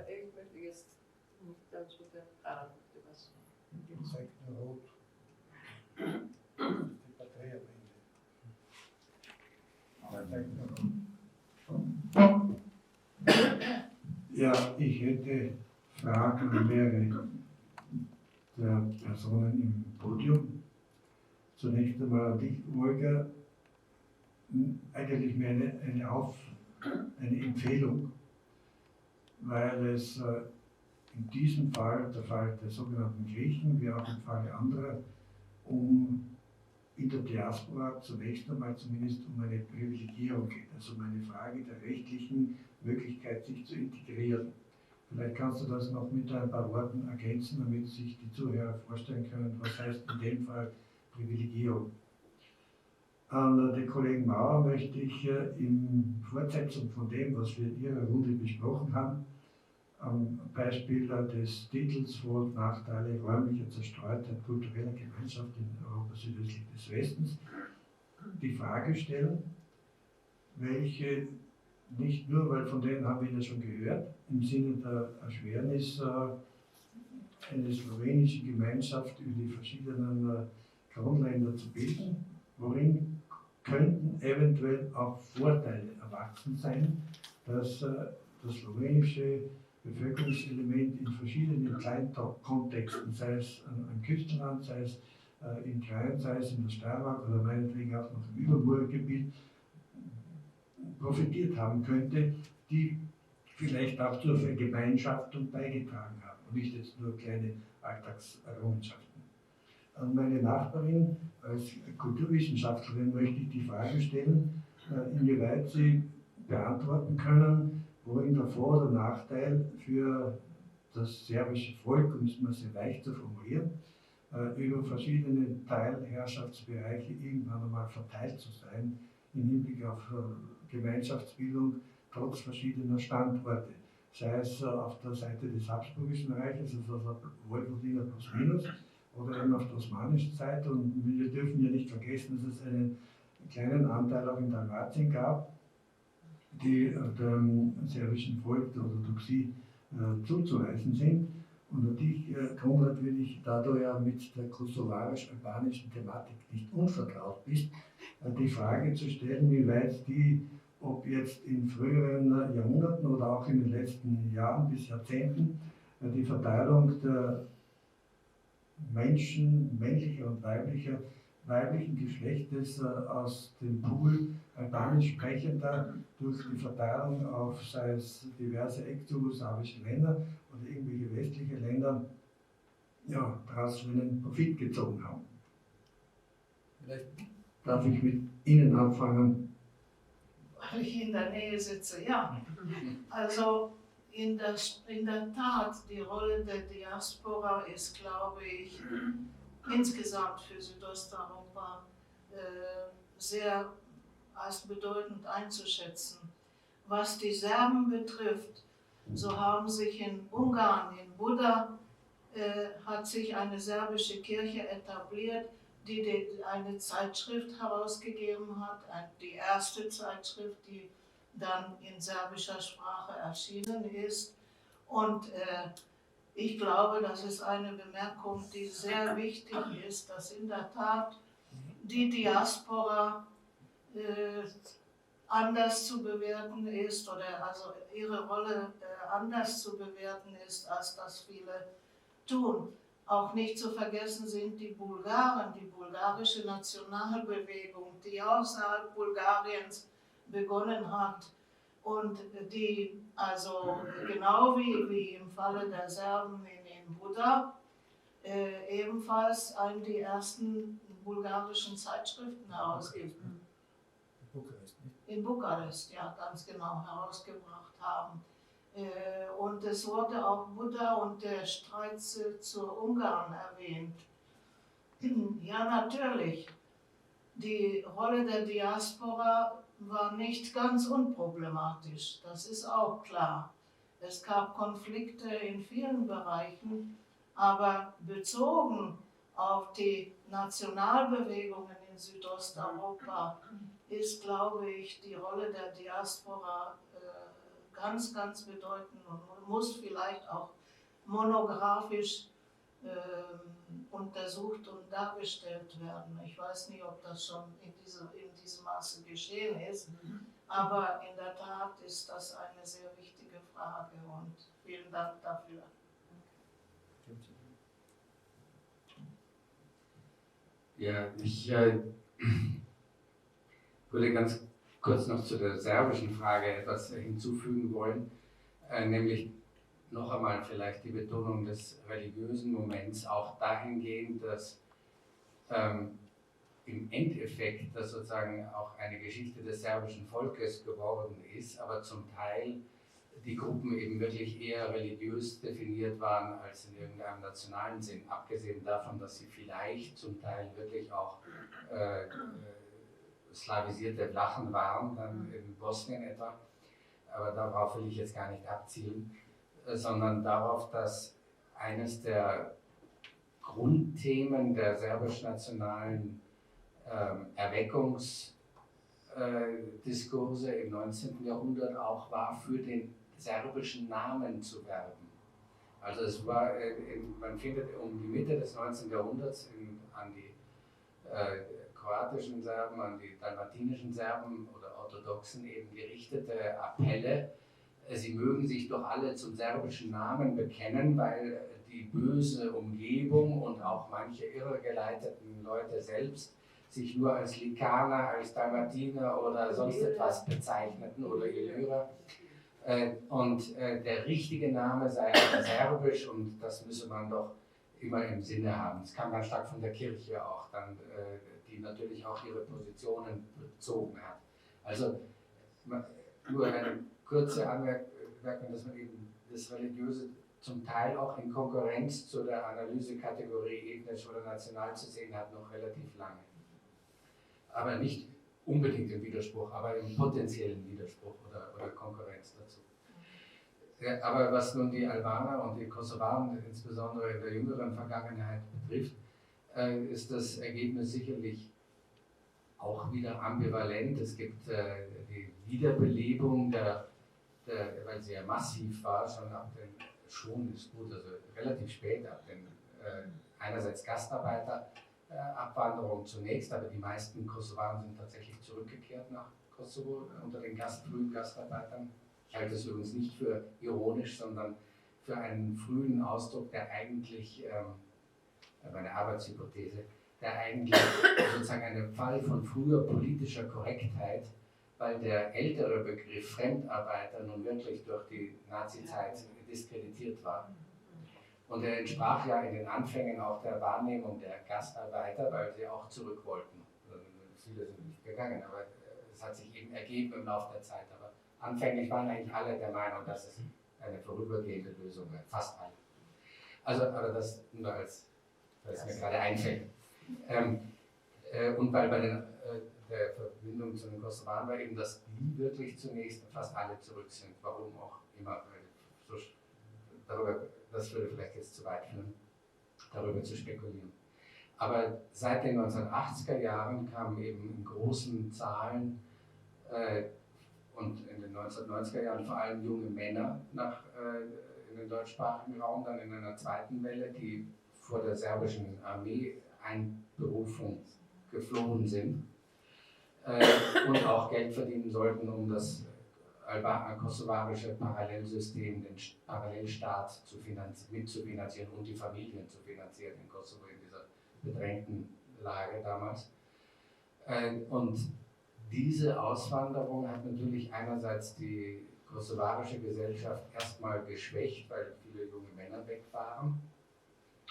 Ich möchte jetzt nicht dazu den Rat was. Zeigt nur rot. Die Partei am Ende. Ja, ich hätte Fragen an mehrere der Personen im Podium. Zunächst einmal an dich, Olga. Eigentlich mehr eine Empfehlung, weil es in diesem Fall, der Fall der sogenannten Griechen, wie auch im Falle anderer, in der Diaspora zunächst einmal zumindest um eine Privilegierung geht, also um eine Frage der rechtlichen Möglichkeit, sich zu integrieren. Vielleicht kannst du das noch mit ein paar Worten ergänzen, damit sich die Zuhörer vorstellen können, was heißt in dem Fall Privilegierung. An den Kollegen Maurer möchte ich in Fortsetzung von dem, was wir in Ihrer Runde besprochen haben, am Beispiel des Titels Vor- und Nachteile räumlicher Zerstreutheit kultureller Gemeinschaft in Europa südöstlich des Westens, die Frage stellen, welche nicht nur, weil von denen haben wir ja schon gehört, im Sinne der Erschwernis eine slowenische Gemeinschaft über die verschiedenen Grundländer zu bilden, worin könnten eventuell auch Vorteile erwachsen sein, dass das slowenische Bevölkerungselement in verschiedenen Kleinkontexten, sei es am Küstenland, sei es in Krain, sei es in der Steiermark oder meinetwegen auch noch im Übermurgebiet, profitiert haben könnte, die vielleicht auch zur Vergemeinschaftung beigetragen haben und nicht jetzt nur kleine Alltagserrungenschaften. An meine Nachbarin als Kulturwissenschaftlerin möchte ich die Frage stellen, inwieweit sie beantworten können, worin der Vor- oder Nachteil für das serbische Volk, um es mal sehr leicht zu formulieren, über verschiedene Teilherrschaftsbereiche irgendwann einmal verteilt zu sein, im Hinblick auf Gemeinschaftsbildung trotz verschiedener Standorte. Sei es auf der Seite des Habsburgischen Reiches, also der Vojvodina plus minus, oder eben auf der osmanischen Seite. Und wir dürfen ja nicht vergessen, dass es einen kleinen Anteil auch in Dalmatien gab, die dem serbischen Volk der Orthodoxie zuzuweisen sind. Und natürlich, Konrad, wenn ich da du ja mit der kosovarisch-albanischen Thematik nicht unvertraut bist, die Frage zu stellen, wie weit die, ob jetzt in früheren Jahrhunderten oder auch in den letzten Jahren bis Jahrzehnten, die Verteilung der Menschen, männlicher und weiblichen Geschlechtes aus dem Pool albanisch sprechender durch die Verteilung auf, sei es diverse ex-jugoslawische Länder oder irgendwelche westliche Länder, ja, daraus schon einen Profit gezogen haben. Vielleicht darf ich mit Ihnen anfangen. Weil ich in der Nähe sitze, ja. Also in der Tat, die Rolle der Diaspora ist, glaube ich, insgesamt für Südosteuropa sehr als bedeutend einzuschätzen. Was die Serben betrifft, so haben sich in Ungarn, in Buda, hat sich eine serbische Kirche etabliert, die eine Zeitschrift herausgegeben hat, die erste Zeitschrift, die dann in serbischer Sprache erschienen ist. Und ich glaube, das ist eine Bemerkung, die sehr wichtig ist, dass in der Tat die Diaspora anders zu bewerten ist oder also ihre Rolle anders zu bewerten ist, als das viele tun. Auch nicht zu vergessen sind die Bulgaren, die bulgarische Nationalbewegung, die außerhalb Bulgariens begonnen hat und die also genau wie im Falle der Serben in Buda ebenfalls die ersten bulgarischen Zeitschriften herausgibt. In Bukarest, ja, ganz genau, herausgebracht haben. Und es wurde auch Buda und der Streit zu Ungarn erwähnt. Ja, natürlich. Die Rolle der Diaspora war nicht ganz unproblematisch, das ist auch klar. Es gab Konflikte in vielen Bereichen, aber bezogen auf die Nationalbewegungen in Südosteuropa ist, glaube ich, die Rolle der Diaspora ganz, ganz bedeutend und muss vielleicht auch monografisch untersucht und dargestellt werden. Ich weiß nicht, ob das schon in diesem Maße geschehen ist, aber in der Tat ist das eine sehr wichtige Frage und vielen Dank dafür. Ja, ich würde ganz kurz noch zu der serbischen Frage etwas hinzufügen wollen, nämlich noch einmal vielleicht die Betonung des religiösen Moments, auch dahingehend, dass im Endeffekt das sozusagen auch eine Geschichte des serbischen Volkes geworden ist, aber zum Teil die Gruppen eben wirklich eher religiös definiert waren als in irgendeinem nationalen Sinn, abgesehen davon, dass sie vielleicht zum Teil wirklich auch slawisierte Vlachen waren, dann in Bosnien etwa, aber darauf will ich jetzt gar nicht abzielen, sondern darauf, dass eines der Grundthemen der serbisch-nationalen Erweckungsdiskurse im 19. Jahrhundert auch war, für den serbischen Namen zu werben. Also es war, man findet um die Mitte des 19. Jahrhunderts an die kroatischen Serben, an die dalmatinischen Serben oder Orthodoxen eben gerichtete Appelle, sie mögen sich doch alle zum serbischen Namen bekennen, weil die böse Umgebung und auch manche irregeleiteten Leute selbst sich nur als Likaner, als Dalmatiner oder sonst etwas bezeichneten oder Illyrer. Und der richtige Name sei aber serbisch und das müsse man doch immer im Sinne haben. Es kam ganz stark von der Kirche auch, dann, die natürlich auch ihre Positionen bezogen hat. Also nur eine kurze Anmerkung, dass man eben das Religiöse zum Teil auch in Konkurrenz zu der Analysekategorie ethnisch oder national zu sehen hat, noch relativ lange. Aber nicht unbedingt im Widerspruch, aber im potenziellen Widerspruch oder Konkurrenz dazu. Ja, aber was nun die Albaner und die Kosovaren insbesondere in der jüngeren Vergangenheit betrifft, ist das Ergebnis sicherlich auch wieder ambivalent. Es gibt die Wiederbelebung weil sie ja massiv war, schon ist gut, also relativ spät ab den einerseits Gastarbeiterabwanderung zunächst, aber die meisten Kosovaren sind tatsächlich zurückgekehrt nach Kosovo unter den frühen Gastarbeitern. Ich halte das übrigens nicht für ironisch, sondern für einen frühen Ausdruck, der eigentlich, meine Arbeitshypothese, der eigentlich sozusagen ein Fall von früher politischer Korrektheit, weil der ältere Begriff Fremdarbeiter nun wirklich durch die Nazizeit diskreditiert war. Und er entsprach ja in den Anfängen auch der Wahrnehmung der Gastarbeiter, weil sie auch zurück wollten. Viele sind nicht gegangen, aber es hat sich eben ergeben im Laufe der Zeit. Aber anfänglich waren eigentlich alle der Meinung, dass es eine vorübergehende Lösung wäre, fast alle. Also, aber das nur als, weil es mir gerade einfällt. Und weil der Verbindung zu den Kosovaren war eben, dass die wirklich zunächst fast alle zurück sind, warum auch immer. Das würde vielleicht jetzt zu weit führen, darüber zu spekulieren. Aber seit den 1980er Jahren kamen eben in großen Zahlen und in den 1990er Jahren vor allem junge Männer in den deutschsprachigen Raum, dann in einer zweiten Welle, die vor der serbischen Armee-Einberufung geflohen sind und auch Geld verdienen sollten, um das kosovarische Parallelsystem, den Parallelstaat mitzufinanzieren und die Familien zu finanzieren in Kosovo in dieser bedrängten Lage damals. Und diese Auswanderung hat natürlich einerseits die kosovarische Gesellschaft erstmal geschwächt, weil viele junge Männer weg waren,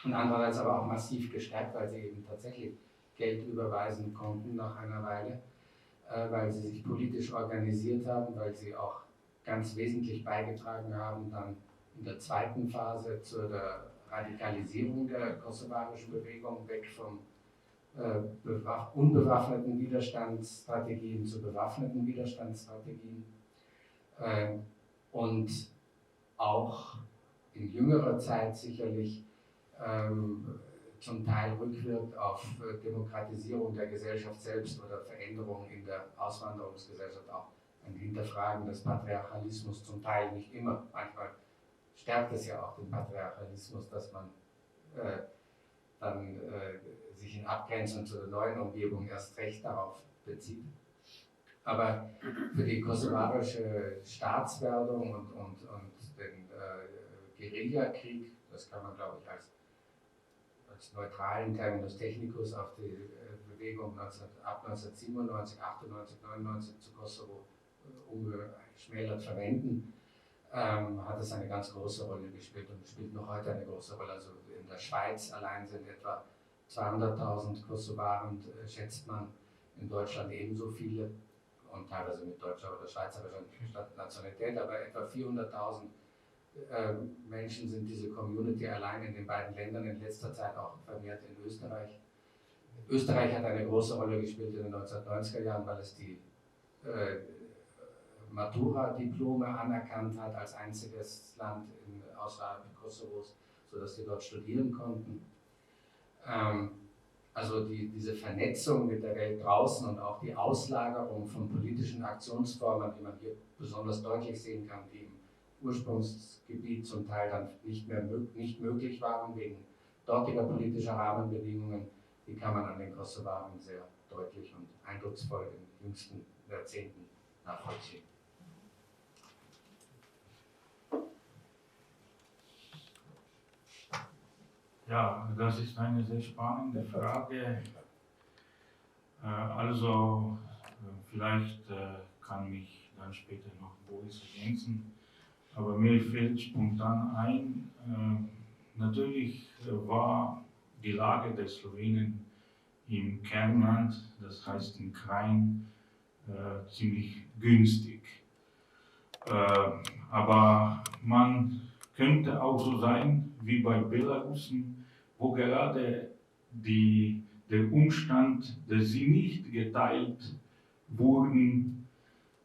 und andererseits aber auch massiv gestärkt, weil sie eben tatsächlich Geld überweisen konnten nach einer Weile, weil sie sich politisch organisiert haben, weil sie auch ganz wesentlich beigetragen haben, dann in der zweiten Phase zur Radikalisierung der kosovarischen Bewegung, weg vom unbewaffneten Widerstandsstrategien zu bewaffneten Widerstandsstrategien, und auch in jüngerer Zeit sicherlich zum Teil rückwirkt auf Demokratisierung der Gesellschaft selbst oder Veränderungen in der Auswanderungsgesellschaft, auch ein Hinterfragen des Patriarchalismus, zum Teil nicht immer. Manchmal stärkt es ja auch den Patriarchalismus, dass man dann sich in Abgrenzung zu der neuen Umgebung erst recht darauf bezieht. Aber für die kosovarische Staatswerdung und den Guerillakrieg, das kann man, glaube ich, als neutralen Terminus technicus auf die Bewegung ab 1997, 98, 99 zu Kosovo ungeschmälert verwenden, hat es eine ganz große Rolle gespielt und spielt noch heute eine große Rolle. Also in der Schweiz allein sind etwa 200.000 Kosovaren, schätzt man, in Deutschland ebenso viele und teilweise mit deutscher oder schweizerischer Nationalität, aber etwa 400.000 Menschen sind diese Community allein in den beiden Ländern, in letzter Zeit auch vermehrt in Österreich. Österreich hat eine große Rolle gespielt in den 1990er Jahren, weil es die Matura-Diplome anerkannt hat als einziges Land außerhalb Kosovos, sodass sie dort studieren konnten. Also diese Vernetzung mit der Welt draußen und auch die Auslagerung von politischen Aktionsformen, die man hier besonders deutlich sehen kann, die im Ursprungsgebiet zum Teil dann nicht möglich waren wegen dortiger politischer Rahmenbedingungen, die kann man an den Kosovaren sehr deutlich und eindrucksvoll in den jüngsten Jahrzehnten nachvollziehen. Ja, das ist eine sehr spannende Frage. Also, vielleicht kann mich dann später noch Boris ergänzen, aber mir fällt spontan ein, natürlich war die Lage der Slowenen im Kernland, das heißt in Krajin, ziemlich günstig. Aber man könnte auch so sein wie bei Belarusen, wo gerade der Umstand, dass sie nicht geteilt wurden,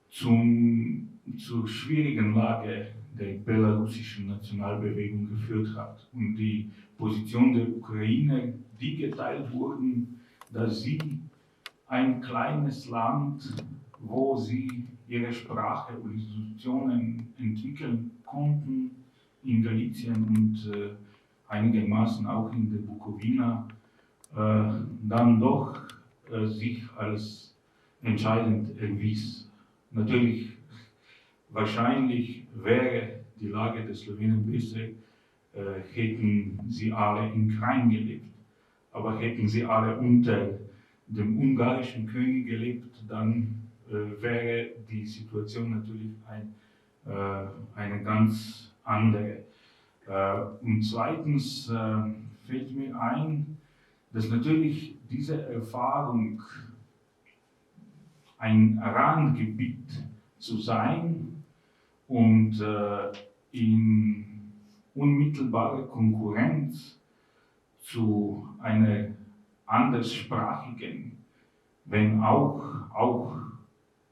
zur schwierigen Lage der belarussischen Nationalbewegung geführt hat. Und die Position der Ukrainer, die geteilt wurden, dass sie ein kleines Land, wo sie ihre Sprache und Institutionen entwickeln konnten, in Galizien und einigermaßen auch in der Bukowina, dann doch sich als entscheidend erwies. Natürlich, wahrscheinlich wäre die Lage der Slowenen besser, hätten sie alle in Krajin gelebt. Aber hätten sie alle unter dem ungarischen König gelebt, dann wäre die Situation natürlich eine ganz andere. Und zweitens fällt mir ein, dass natürlich diese Erfahrung, ein Randgebiet zu sein und in unmittelbarer Konkurrenz zu einer anderssprachigen, wenn auch auch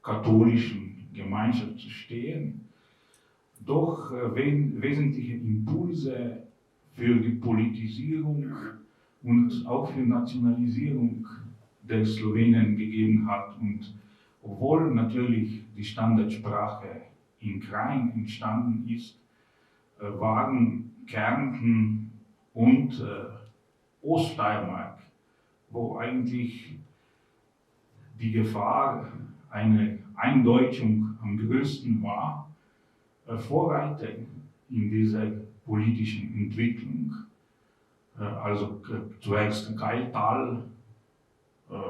katholischen Gemeinschaft zu stehen, doch wesentliche Impulse für die Politisierung und auch für Nationalisierung der Slowenen gegeben hat. Und obwohl natürlich die Standardsprache in Krain entstanden ist, waren Kärnten und Oststeiermark, wo eigentlich die Gefahr einer Eindeutschung am größten war, Vorreiter in dieser politischen Entwicklung. Also zuerst Gailtal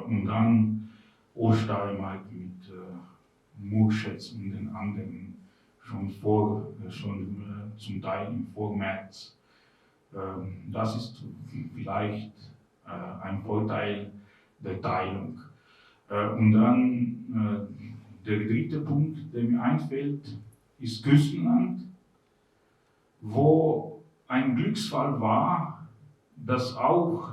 und dann Oststeiermark mit Murschetz und den anderen schon zum Teil im Vormärz. Das ist vielleicht ein Vorteil der Teilung. Und dann der dritte Punkt, der mir einfällt, ist Küstenland, wo ein Glücksfall war, dass auch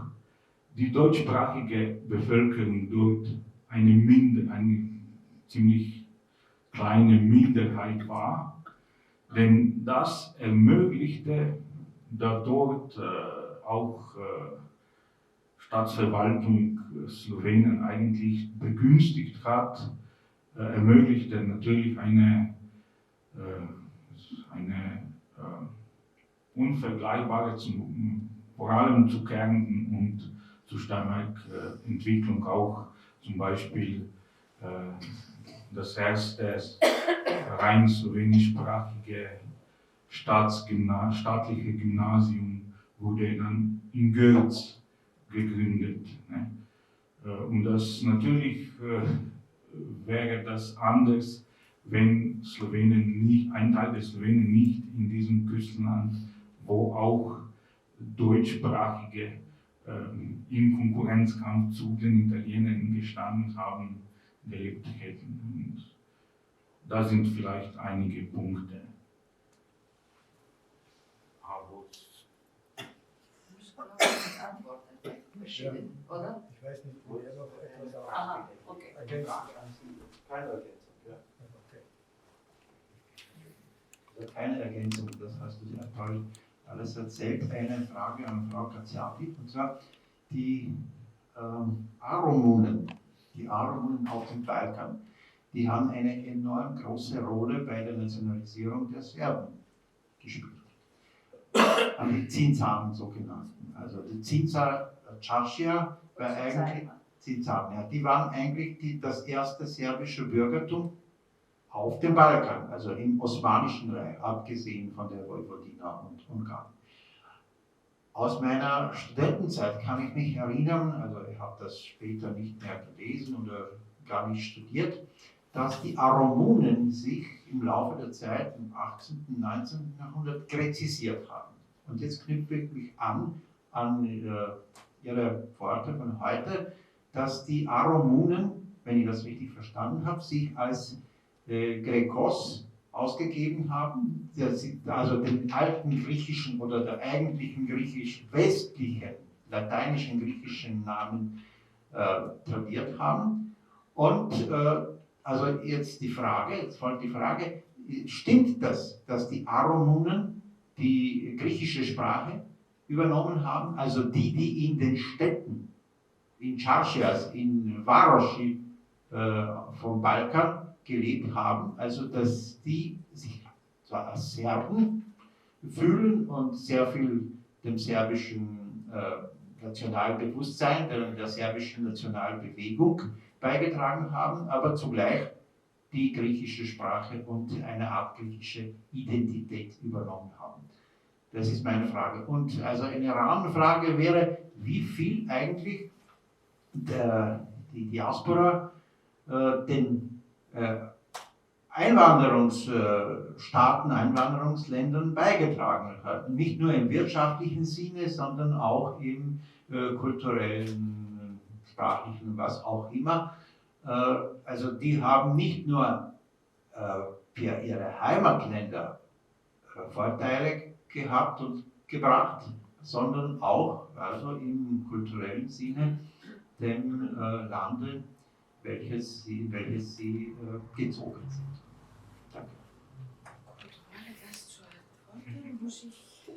die deutschsprachige Bevölkerung dort eine ziemlich kleine Minderheit war, denn das ermöglichte, da dort auch Staatsverwaltung Slowenien eigentlich begünstigt hat, ermöglichte natürlich eine unvergleichbare, vor allem zu Kärnten und zu Steiermark Entwicklung auch zum Beispiel das erste rein slowenischsprachige staatliche Gymnasium wurde dann in Görz gegründet. Ne? Und das natürlich wäre das anders, wenn ein Teil der Slowenen nicht in diesem Küstenland, wo auch deutschsprachige im Konkurrenzkampf zu den Italienern gestanden haben, gelebt hätten. Und da sind vielleicht einige Punkte. Verschieden, oder? Ich weiß nicht, wo er noch etwas Aha, okay. ergänzen. Keine Ergänzung, ja. Okay. Also keine Ergänzung, das hast du sehr toll alles erzählt. Eine Frage an Frau Kaziati, und zwar die Aromunen, auf dem Balkan, die haben eine enorm große Rolle bei der Nationalisierung der Serben gespielt. An die Zinzaren sogenannten. Also die Cinzar Čačija war eigentlich Zinzaren, ja, die waren eigentlich das erste serbische Bürgertum auf dem Balkan, also im Osmanischen Reich, abgesehen von der Vojvodina und Ungarn. Aus meiner Studentenzeit kann ich mich erinnern, also ich habe das später nicht mehr gelesen oder gar nicht studiert, dass die Aromunen sich im Laufe der Zeit im 18. und 19. Jahrhundert gräzisiert haben. Und jetzt knüpfe ich mich an Ihre Worte von heute, dass die Aromunen, wenn ich das richtig verstanden habe, sich als Grekos ausgegeben haben, also den alten griechischen oder der eigentlichen griechisch-westlichen, lateinischen griechischen Namen tradiert haben. Und also jetzt folgt die Frage, stimmt das, dass die Aromunen die griechische Sprache übernommen haben, also die in den Städten, in Čaršias, in Varoši vom Balkan gelebt haben, also dass die sich zwar als Serben fühlen und sehr viel dem serbischen Nationalbewusstsein, der serbischen Nationalbewegung beigetragen haben, aber zugleich die griechische Sprache und eine Art griechische Identität übernommen haben. Das ist meine Frage. Und also eine Rahmenfrage wäre, wie viel eigentlich die Diaspora den Einwanderungsstaaten, Einwanderungsländern beigetragen hat. Nicht nur im wirtschaftlichen Sinne, sondern auch im kulturellen, sprachlichen, was auch immer. Also die haben nicht nur für ihre Heimatländer Vorteile gehabt und gebracht, sondern auch also im kulturellen Sinne dem Lande welches sie gezogen sind. Danke. Das zu antworten, muss ich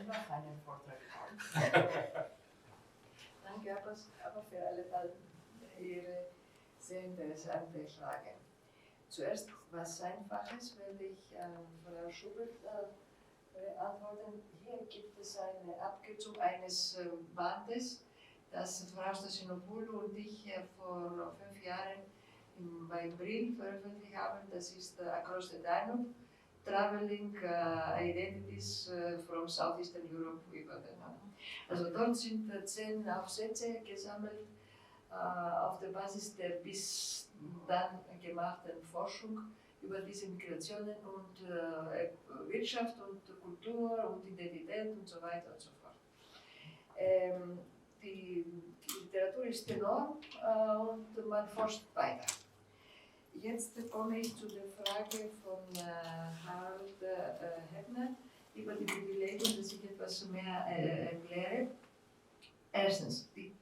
noch einen Vortrag haben. Danke aber für alle Fälle Ihre sehr interessante Frage. Zuerst was Einfaches, werde ich Frau Schubert antworten. Hier gibt es eine Abkürzung eines Bandes, das Frau Stasinopoulou und ich vor 5 Jahren beim Brill veröffentlicht haben. Das ist Across the Danube, Traveling Identities from Southeastern Europe über den. Also dort sind 10 Aufsätze gesammelt auf der Basis der bis dann gemachten Forschung über diese Migrationen und Wirtschaft und Kultur und Identität und so weiter und so fort. Die Literatur ist enorm und man forscht weiter. Jetzt komme ich zu der Frage von Harald Hebner über die Privilegien, dass ich etwas mehr erkläre. Erstens, die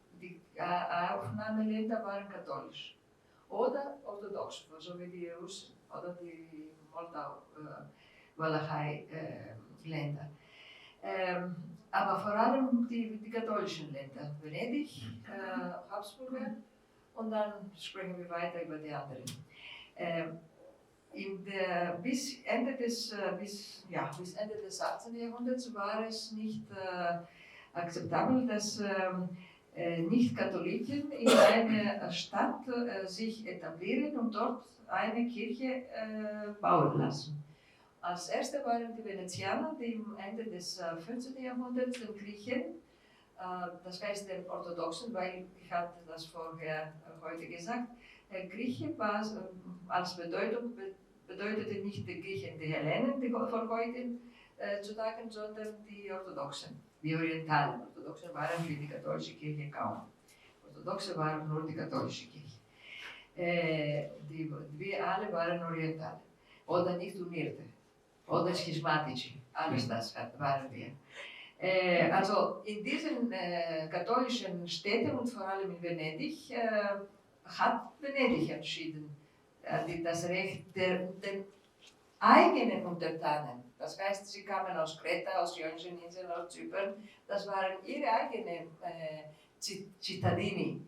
Aufnahmeländer waren katholisch oder orthodox, so wie die Russen oder die Moldau-Walachei-Länder. Aber vor allem die katholischen Länder, Venedig, Habsburger, und dann sprechen wir weiter über die anderen. Bis Ende des 18. Jahrhunderts war es nicht akzeptabel, dass Nicht-Katholiken in einer Stadt sich etablieren und dort eine Kirche bauen lassen. Als erste waren die Venezianer, die am Ende des 15. Jahrhunderts den Griechen, das heißt den Orthodoxen, weil ich hatte das vorher heute gesagt, Grieche war als Bedeutung bedeutete nicht die Griechen, die Hellenen, die von heute zu sagen, sondern die Orthodoxen, die Orientalen. Orthodoxen waren für die katholische Kirche kaum. Orthodoxe waren nur die katholische Kirche. Wir alle waren Orientale oder nicht Unierte oder Schismatische, alles das waren wir. Also in diesen katholischen Städten und vor allem in Venedig hat Venedig entschieden, das Recht den eigenen Untertanen. Das heißt, sie kamen aus Kreta, aus Ionischen Inseln, aus Zypern. Das waren ihre eigenen Cittadini.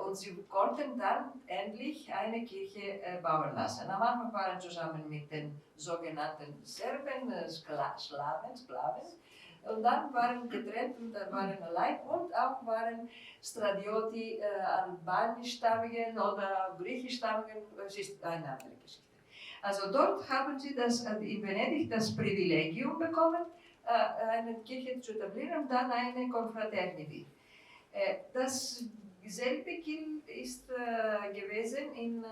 Und sie konnten dann endlich eine Kirche bauen lassen. Am Anfang waren zusammen mit den sogenannten Serben, Sklaven. Und dann waren getrennt und dann waren allein und auch waren Stradioti, albanischstammigen oder griechischstammigen, es ist eine andere Geschichte. Also dort haben sie in Venedig das Privilegium bekommen, eine Kirche zu etablieren und dann eine Confraternity. Dasselbe ist gewesen in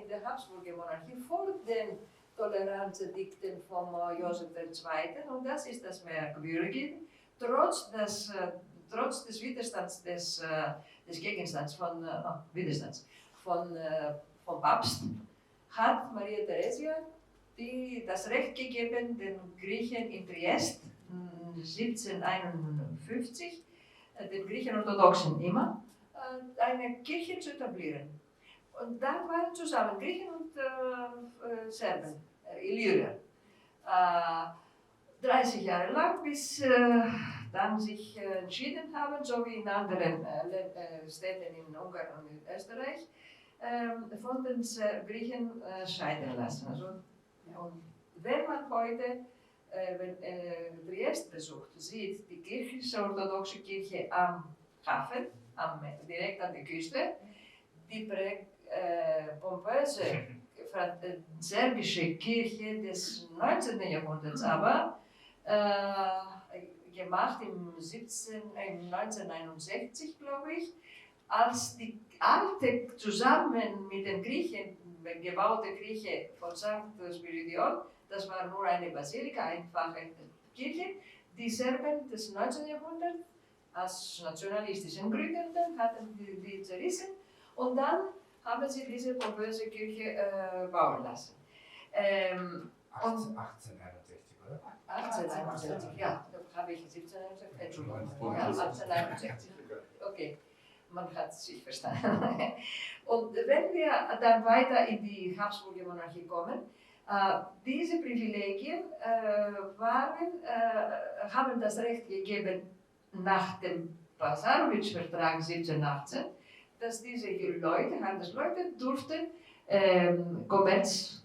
der Habsburger Monarchie vor den Toleranzdikten von Josef II. Und das ist das Merkwürdige. Trotz des Widerstands, des Gegenstands vom Papst, hat Maria Theresia das Recht gegeben, den Griechen in Triest 1751, den Griechen Orthodoxen immer, eine Kirche zu etablieren. Und dann waren zusammen Griechen und Serben, Illyrier. 30 Jahre lang, bis dann sich entschieden haben, so wie in anderen Städten in Ungarn und in Österreich, von den Griechen scheiden lassen. Also, und wenn man heute Triest besucht, sieht die griechisch-orthodoxe Kirche am Hafen, direkt an der Küste, die pompöse serbische Kirche des 19. Jahrhunderts aber, gemacht im 1961, glaube ich, als die alte zusammen mit den Griechen gebaute Kirche von St. Spiridion, das war nur eine Basilika, einfache Kirche, die Serben des 19. Jahrhunderts aus nationalistischen Gründen hatten die zerrissen und dann haben sie diese pompöse Kirche bauen lassen. 1861, oder? 1861, ja, da habe ich 1761, Entschuldigung, ja, 1861, okay, man hat sich verstanden. Und wenn wir dann weiter in die Habsburger Monarchie kommen, diese Privilegien haben das Recht gegeben nach dem Passarowitsch-Vertrag 1718, dass diese Leute, Handelsleute, durften Kommerz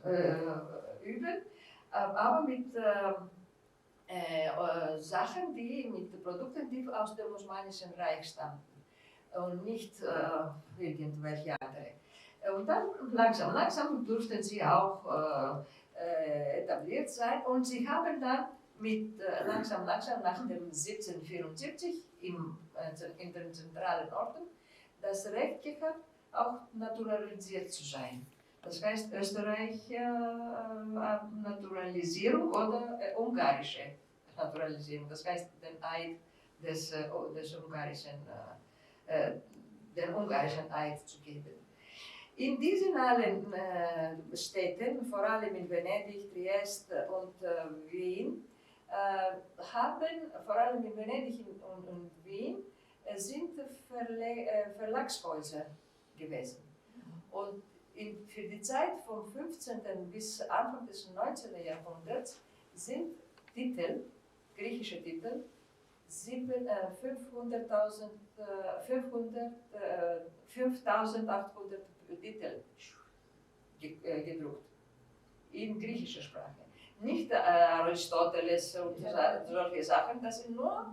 üben, aber mit Sachen, mit Produkten, die aus dem Osmanischen Reich stammten und nicht irgendwelche andere. Und dann langsam durften sie auch etabliert sein und sie haben dann mit langsam nach dem 1774 in den zentralen Orten das Recht gehabt, auch naturalisiert zu sein. Das heißt Österreich Naturalisierung oder ungarische Naturalisierung. Das heißt den Eid den ungarischen Eid zu geben. In diesen allen Städten, vor allem in Venedig, Triest und Wien, vor allem in Venedig und Wien, sind Verlagshäuser gewesen. Und für die Zeit vom 15. bis Anfang des 19. Jahrhunderts sind Titel, griechische Titel, 5.800 Titel gedruckt, in griechischer Sprache. Nicht Aristoteles und solche Sachen, das sind nur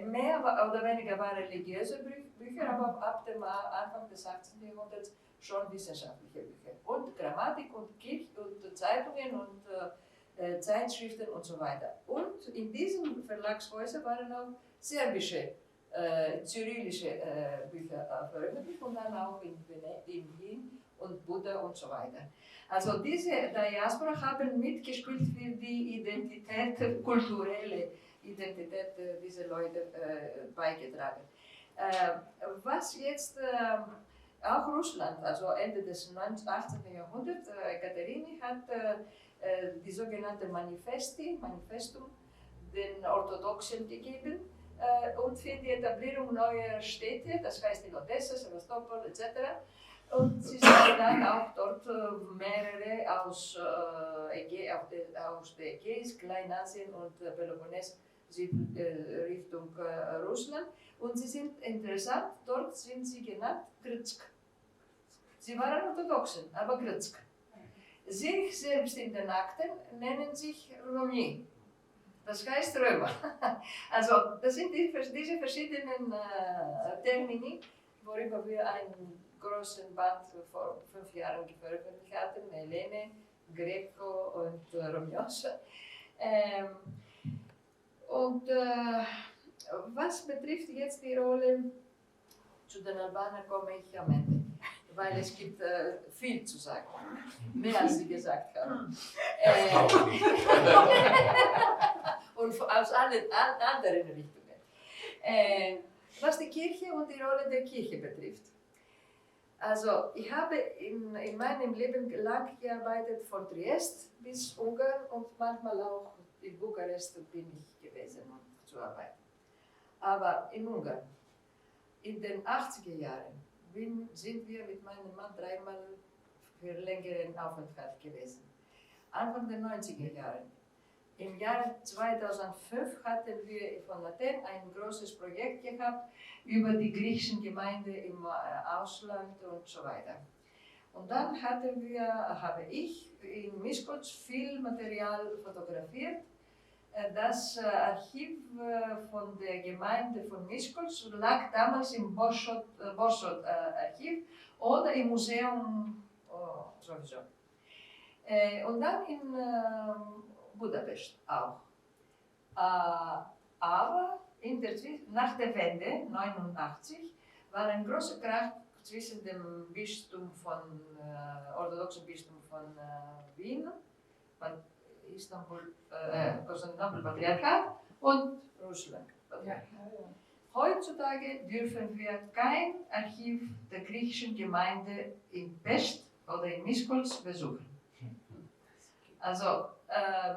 mehr oder weniger waren religiöse Bücher, aber ab dem Anfang des 18. Jahrhunderts schon wissenschaftliche Bücher. Und Grammatik und Zeitungen und Zeitschriften und so weiter. Und in diesen Verlagshäusern waren auch serbische, cyrillische Bücher veröffentlicht und dann auch in Wien und Buddha und so weiter. Also diese Diaspora haben mitgespielt für die Identität, kulturelle Identität dieser Leute beigetragen. Was jetzt auch Russland, also Ende des 18. Jahrhunderts, Katharini hat die sogenannte Manifestum den Orthodoxen gegeben und für die Etablierung neuer Städte, das heißt in Odessa, Sevastopol etc. Und sie sind dann auch dort mehrere aus der Ägäis, Kleinasien und Peloponnes Richtung Russland. Und sie sind interessant, dort sind sie genannt Grtsk. Sie waren Orthodoxen, aber Grtsk. Sie selbst in den Akten nennen sich Romni, das heißt Römer. Also das sind diese verschiedenen Termini, worüber wir einen großen Band vor 5 Jahren veröffentlicht hatten, Helene, Greco und Romios. Was betrifft jetzt die Rolle, zu den Albanern komme ich am Ende, weil es gibt viel zu sagen, mehr als Sie gesagt haben. Und aus allen anderen Richtungen. Was die Kirche und die Rolle der Kirche betrifft. Also ich habe in meinem Leben lang gearbeitet, von Triest bis Ungarn und manchmal auch in Bukarest bin ich gewesen, um zu arbeiten. Aber in Ungarn, in den 80er Jahren, sind wir mit meinem Mann 3-mal für längeren Aufenthalt gewesen. Anfang der 90er Jahre. Im Jahr 2005 hatten wir von Athen ein großes Projekt gehabt über die griechischen Gemeinden im Ausland und so weiter. Und dann habe ich in Miskolc viel Material fotografiert. Das Archiv von der Gemeinde von Miskolc lag damals im Borsod-Archiv oder im Museum sowieso. Und dann in Budapest auch. Aber nach der Wende, 1989, war ein großer Krach zwischen dem Bistum orthodoxen Bistum von Wien, Konstantinopel Patriarchat und Russland Patriarchat. Heutzutage dürfen wir kein Archiv der griechischen Gemeinde in Pest oder in Miskolc besuchen. Also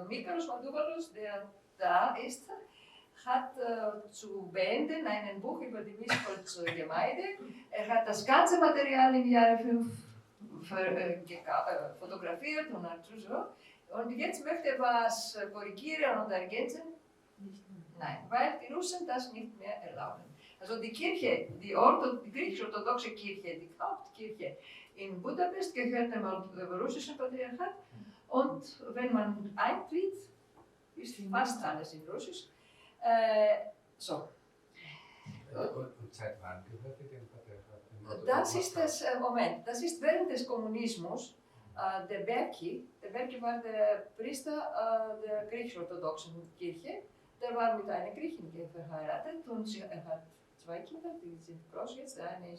Mikaros Mandouvalos, der da ist, hat zu beenden ein Buch über die Miskolc Gemeinde. Er hat das ganze Material im Jahre 5 fotografiert und so. Und jetzt möchte er was korrigieren und ergänzen. Nein, weil die Russen das nicht mehr erlauben. Also die Kirche, die griechisch-orthodoxe Kirche, die Hauptkirche in Budapest gehört dem russischen Patriarchat. Und wenn man eintritt, ist fast alles in Russisch. So. Und seit wann gehört ihr dem Patriarchat? Das ist das, Moment, das ist während des Kommunismus. Der Berki war der Priester der griechisch-orthodoxen Kirche. Der war mit einer Griechin verheiratet und er hat 2 Kinder, die sind groß jetzt. Der eine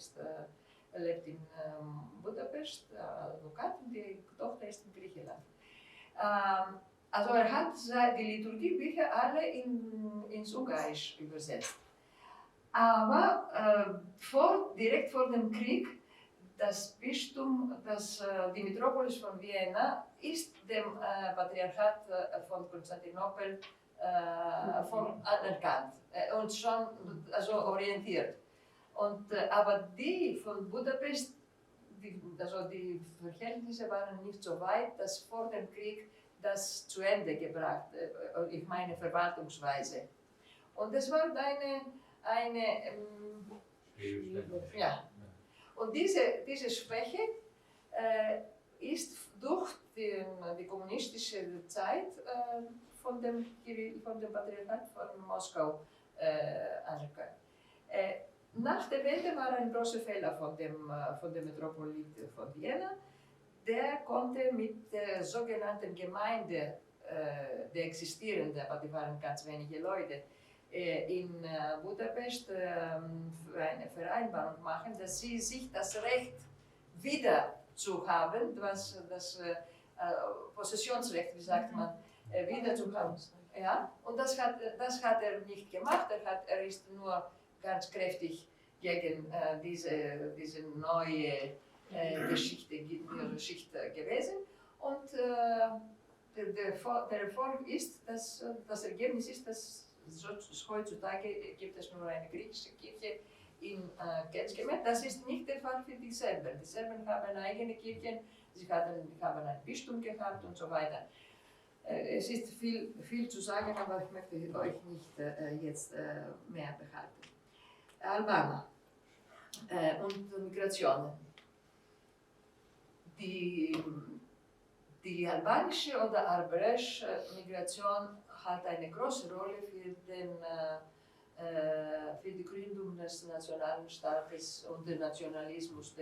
lebt in Budapest, Advokat, und die Tochter ist in Griechenland. Also er hat die Liturgiebücher alle ins Ungarisch übersetzt. Aber direkt vor dem Krieg, das Bistum, die Metropolis von Vienna, ist dem Patriarchat von Konstantinopel anerkannt und schon orientiert. Aber die von Budapest, die Verhältnisse waren nicht so weit, dass vor dem Krieg das zu Ende gebracht, ich meine verwaltungsweise. Und es war ja. Und diese Schwäche ist durch die kommunistische Zeit von dem Patriarchat von Moskau anerkannt. Nach der Wende war ein großer Fehler von der Metropolit von Vienna. Der konnte mit der sogenannten Gemeinde, der existierenden, aber die waren ganz wenige Leute, in Budapest eine Vereinbarung machen, dass sie sich das Recht wieder zu haben, das Possessionsrecht, wie sagt man, wieder zu haben. Ja? Und das hat er nicht gemacht, er ist nur ganz kräftig gegen diese neue Schicht gewesen. Und der Erfolg ist, das Ergebnis ist, dass heutzutage gibt es nur eine griechische Kirche in Kecskemét. Das ist nicht der Fall für die Serben. Die Serben haben eigene Kirchen, sie haben ein Bistum gehabt und so weiter. Es ist viel zu sagen, aber ich möchte euch nicht jetzt mehr behalten. Albaner und Migration. Die albanische oder arabische Migration hat eine große Rolle für die Gründung des nationalen Staates und den Nationalismus,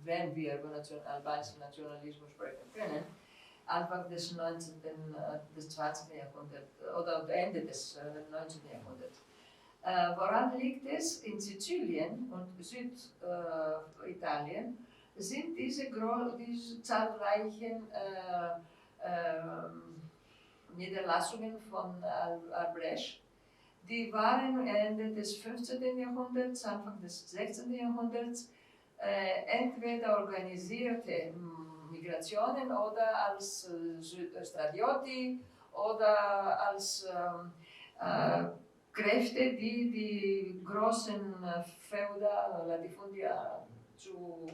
wenn wir über albanischen Nationalismus sprechen können, Anfang des 20. Jahrhunderts oder Ende des 19. Jahrhunderts. Woran liegt es? In Sizilien und Süditalien sind diese zahlreichen Niederlassungen von Albrecht, die waren Ende des 15. Jahrhunderts, Anfang des 16. Jahrhunderts entweder organisierte Migrationen oder als Stradioti oder als Kräfte, die großen Feuda, Latifundia zu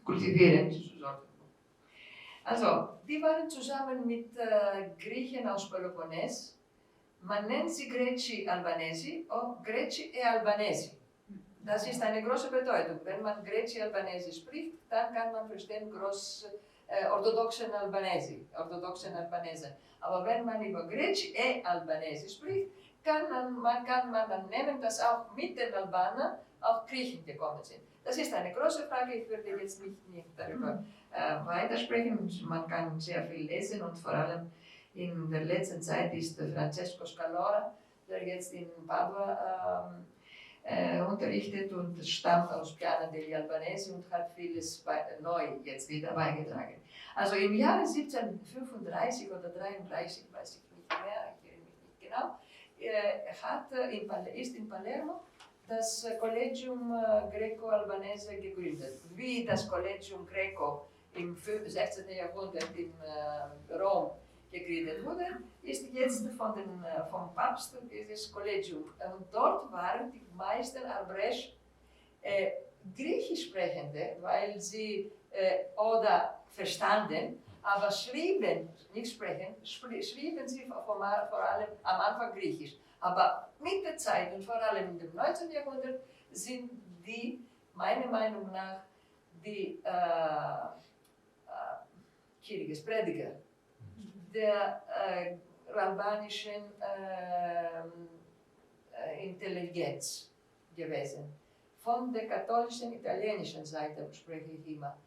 kultivieren. Also, die waren zusammen mit Griechen aus Peloponnes. Man nennt sie Greci Albanesi oder Greci e Albanesi. Das ist eine große Bedeutung. Wenn man Greci Albanesi spricht, dann kann man verstehen orthodoxen Albanesen. Aber wenn man über Greci e Albanesi spricht, kann man annehmen, dass auch mit den Albanern auch Griechen gekommen sind. Das ist eine große Frage, ich würde jetzt nicht darüber weitersprechen. Man kann sehr viel lesen und vor allem in der letzten Zeit ist Francesco Scalora, der jetzt in Padua unterrichtet und stammt aus Piana degli Albanesi und hat vieles neu jetzt wieder beigetragen. Also im Jahre 1735 oder 33, weiß ich nicht mehr, ich erinnere mich nicht genau, ist in Palermo das Collegium Greco-Albanese gegründet. Wie das Collegium Greco im 16. Jahrhundert in Rom gegründet wurde, ist jetzt vom Papst dieses Kollegium. Und dort waren die meisten Albrecht Griechisch sprechende, weil sie oder verstanden, aber schrieben, nicht sprechen, schrieben sie vor allem am Anfang Griechisch. Aber mit der Zeit und vor allem im 19. Jahrhundert sind die, meiner Meinung nach, die Prediger der albanischen Intelligenz gewesen. Von der katholischen italienischen Seite spreche ich immer,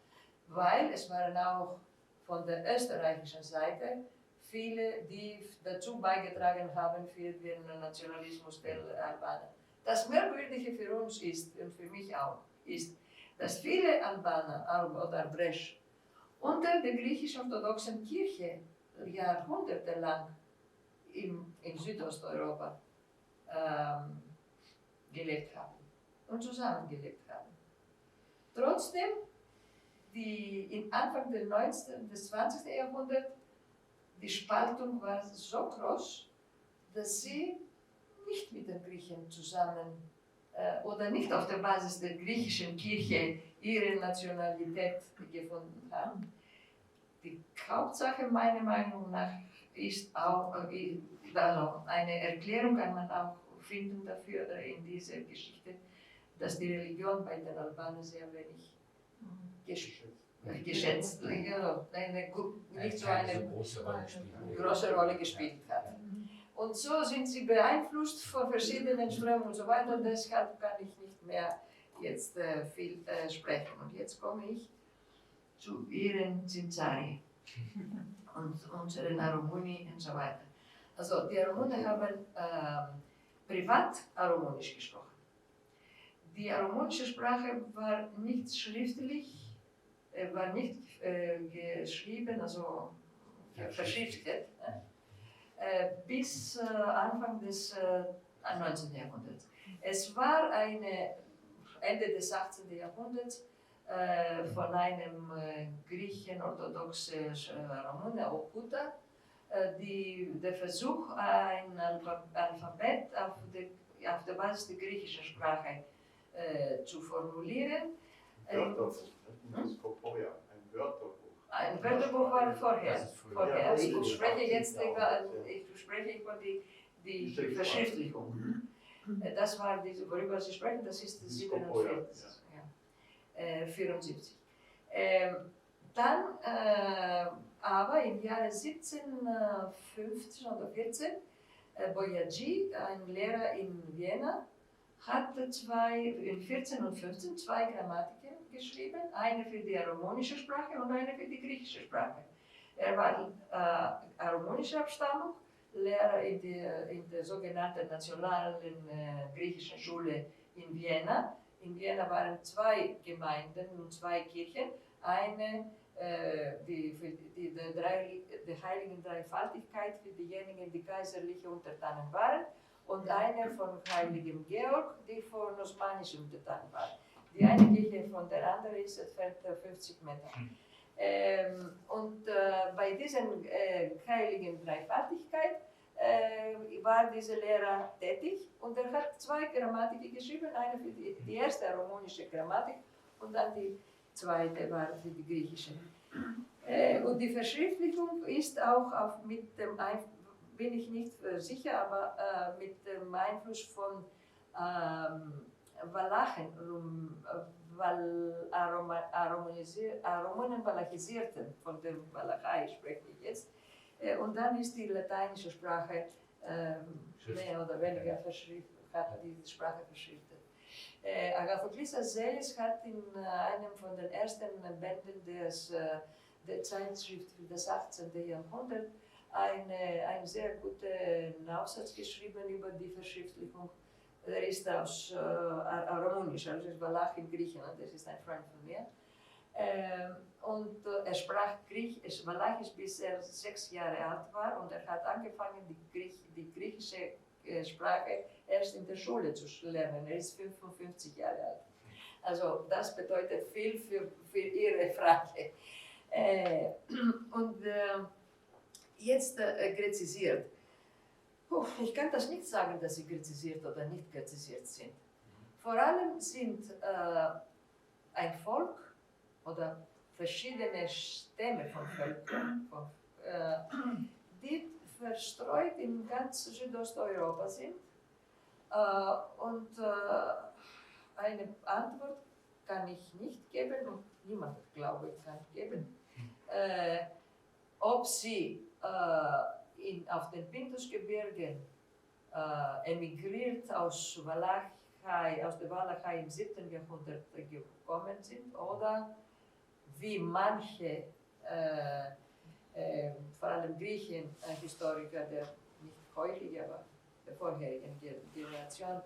weil es waren auch von der österreichischen Seite viele, die dazu beigetragen haben für den Nationalismus der Albaner. Das Merkwürdige für uns ist, und für mich auch, ist, dass viele Albaner oder Albrecht unter der griechisch-orthodoxen Kirche jahrhundertelang in Südosteuropa gelebt haben und zusammengelebt haben. Trotzdem, im Anfang des 20. Jahrhunderts, die Spaltung war so groß, dass sie nicht mit den Griechen zusammen oder nicht auf der Basis der griechischen Kirche ihre Nationalität gefunden haben. Die Hauptsache meiner Meinung nach ist auch, also eine Erklärung kann man auch finden dafür in dieser Geschichte, dass die Religion bei den Albanern sehr wenig geschätzt, nicht so eine große Rolle gespielt hat. Und so sind sie beeinflusst von verschiedenen Strömungen und so weiter, deshalb kann ich nicht mehr jetzt viel sprechen. Und jetzt komme ich zu ihren Zinzari und unseren Aromuni und so weiter. Also die Aromuni haben privat Aromonisch gesprochen. Die aromonische Sprache war nicht schriftlich, war nicht geschrieben, also verschriftet, bis Anfang des 19. Jahrhunderts. Es war Ende des 18. Jahrhunderts von einem Griechen orthodoxen Aromone, Okuta, der Versuch, ein Alphabet auf der Basis der griechischen Sprache zu formulieren. Wörterbuch, das Koporia, ein Wörterbuch. Ein Wörterbuch war vorher. Ich spreche jetzt über die Verschriftlichung. Das war diese, worüber Sie sprechen, das ist 74. Dann aber im Jahre 1715 oder 14, Boyaji, ein Lehrer in Vienna, hat in 14 und 15 zwei Grammatiken geschrieben, eine für die aromonische Sprache und eine für die griechische Sprache. Er war aromonischer Abstammung, Lehrer in der sogenannten nationalen griechischen Schule in Vienna. In Vienna waren zwei Gemeinden und zwei Kirchen, eine der heiligen Dreifaltigkeit für diejenigen, die kaiserliche Untertanen waren, und eine von Heiligen Georg, die von osmanischen Untertanen war. Die eine Kirche von der anderen ist entfernt 50 Meter. Bei dieser heiligen Dreifaltigkeit war dieser Lehrer tätig und er hat zwei Grammatiken geschrieben, eine für die erste aromonische Grammatik und dann die zweite war für die griechische. Und die Verschriftlichung ist auch mit dem bin ich nicht sicher, aber mit dem Einfluss von Walachen, Aromonen Walachisierten, von der Walachei spreche ich jetzt. Und dann ist die lateinische Sprache mehr oder weniger hat die Sprache verschriftet. Agathoklis Azelis hat in einem von den ersten Bänden der Zeitschrift für das 18. Jahrhundert einen sehr guten Aufsatz geschrieben über die Verschriftlichung. Der ist aus Aromonisch, also ist Walach in Griechenland, das ist ein Freund von mir. Er sprach Walachisch, bis er 6 Jahre alt war, und er hat angefangen, die griechische Sprache erst in der Schule zu lernen. Er ist 55 Jahre alt. Also das bedeutet viel für Ihre Frage. jetzt gräzisiert. Ich kann das nicht sagen, dass sie gräzisiert oder nicht gräzisiert sind. Vor allem sind ein Volk oder verschiedene Stämme von Völkern, die verstreut in ganz Südosteuropa sind. Und eine Antwort kann ich nicht geben und niemand, glaube ich, kann geben. Ob sie auf den Pindusgebirgen emigriert aus der Walachei im 7. Jahrhundert gekommen sind oder wie manche, vor allem Griechen, Historiker der nicht heutigen, aber der vorherigen Generation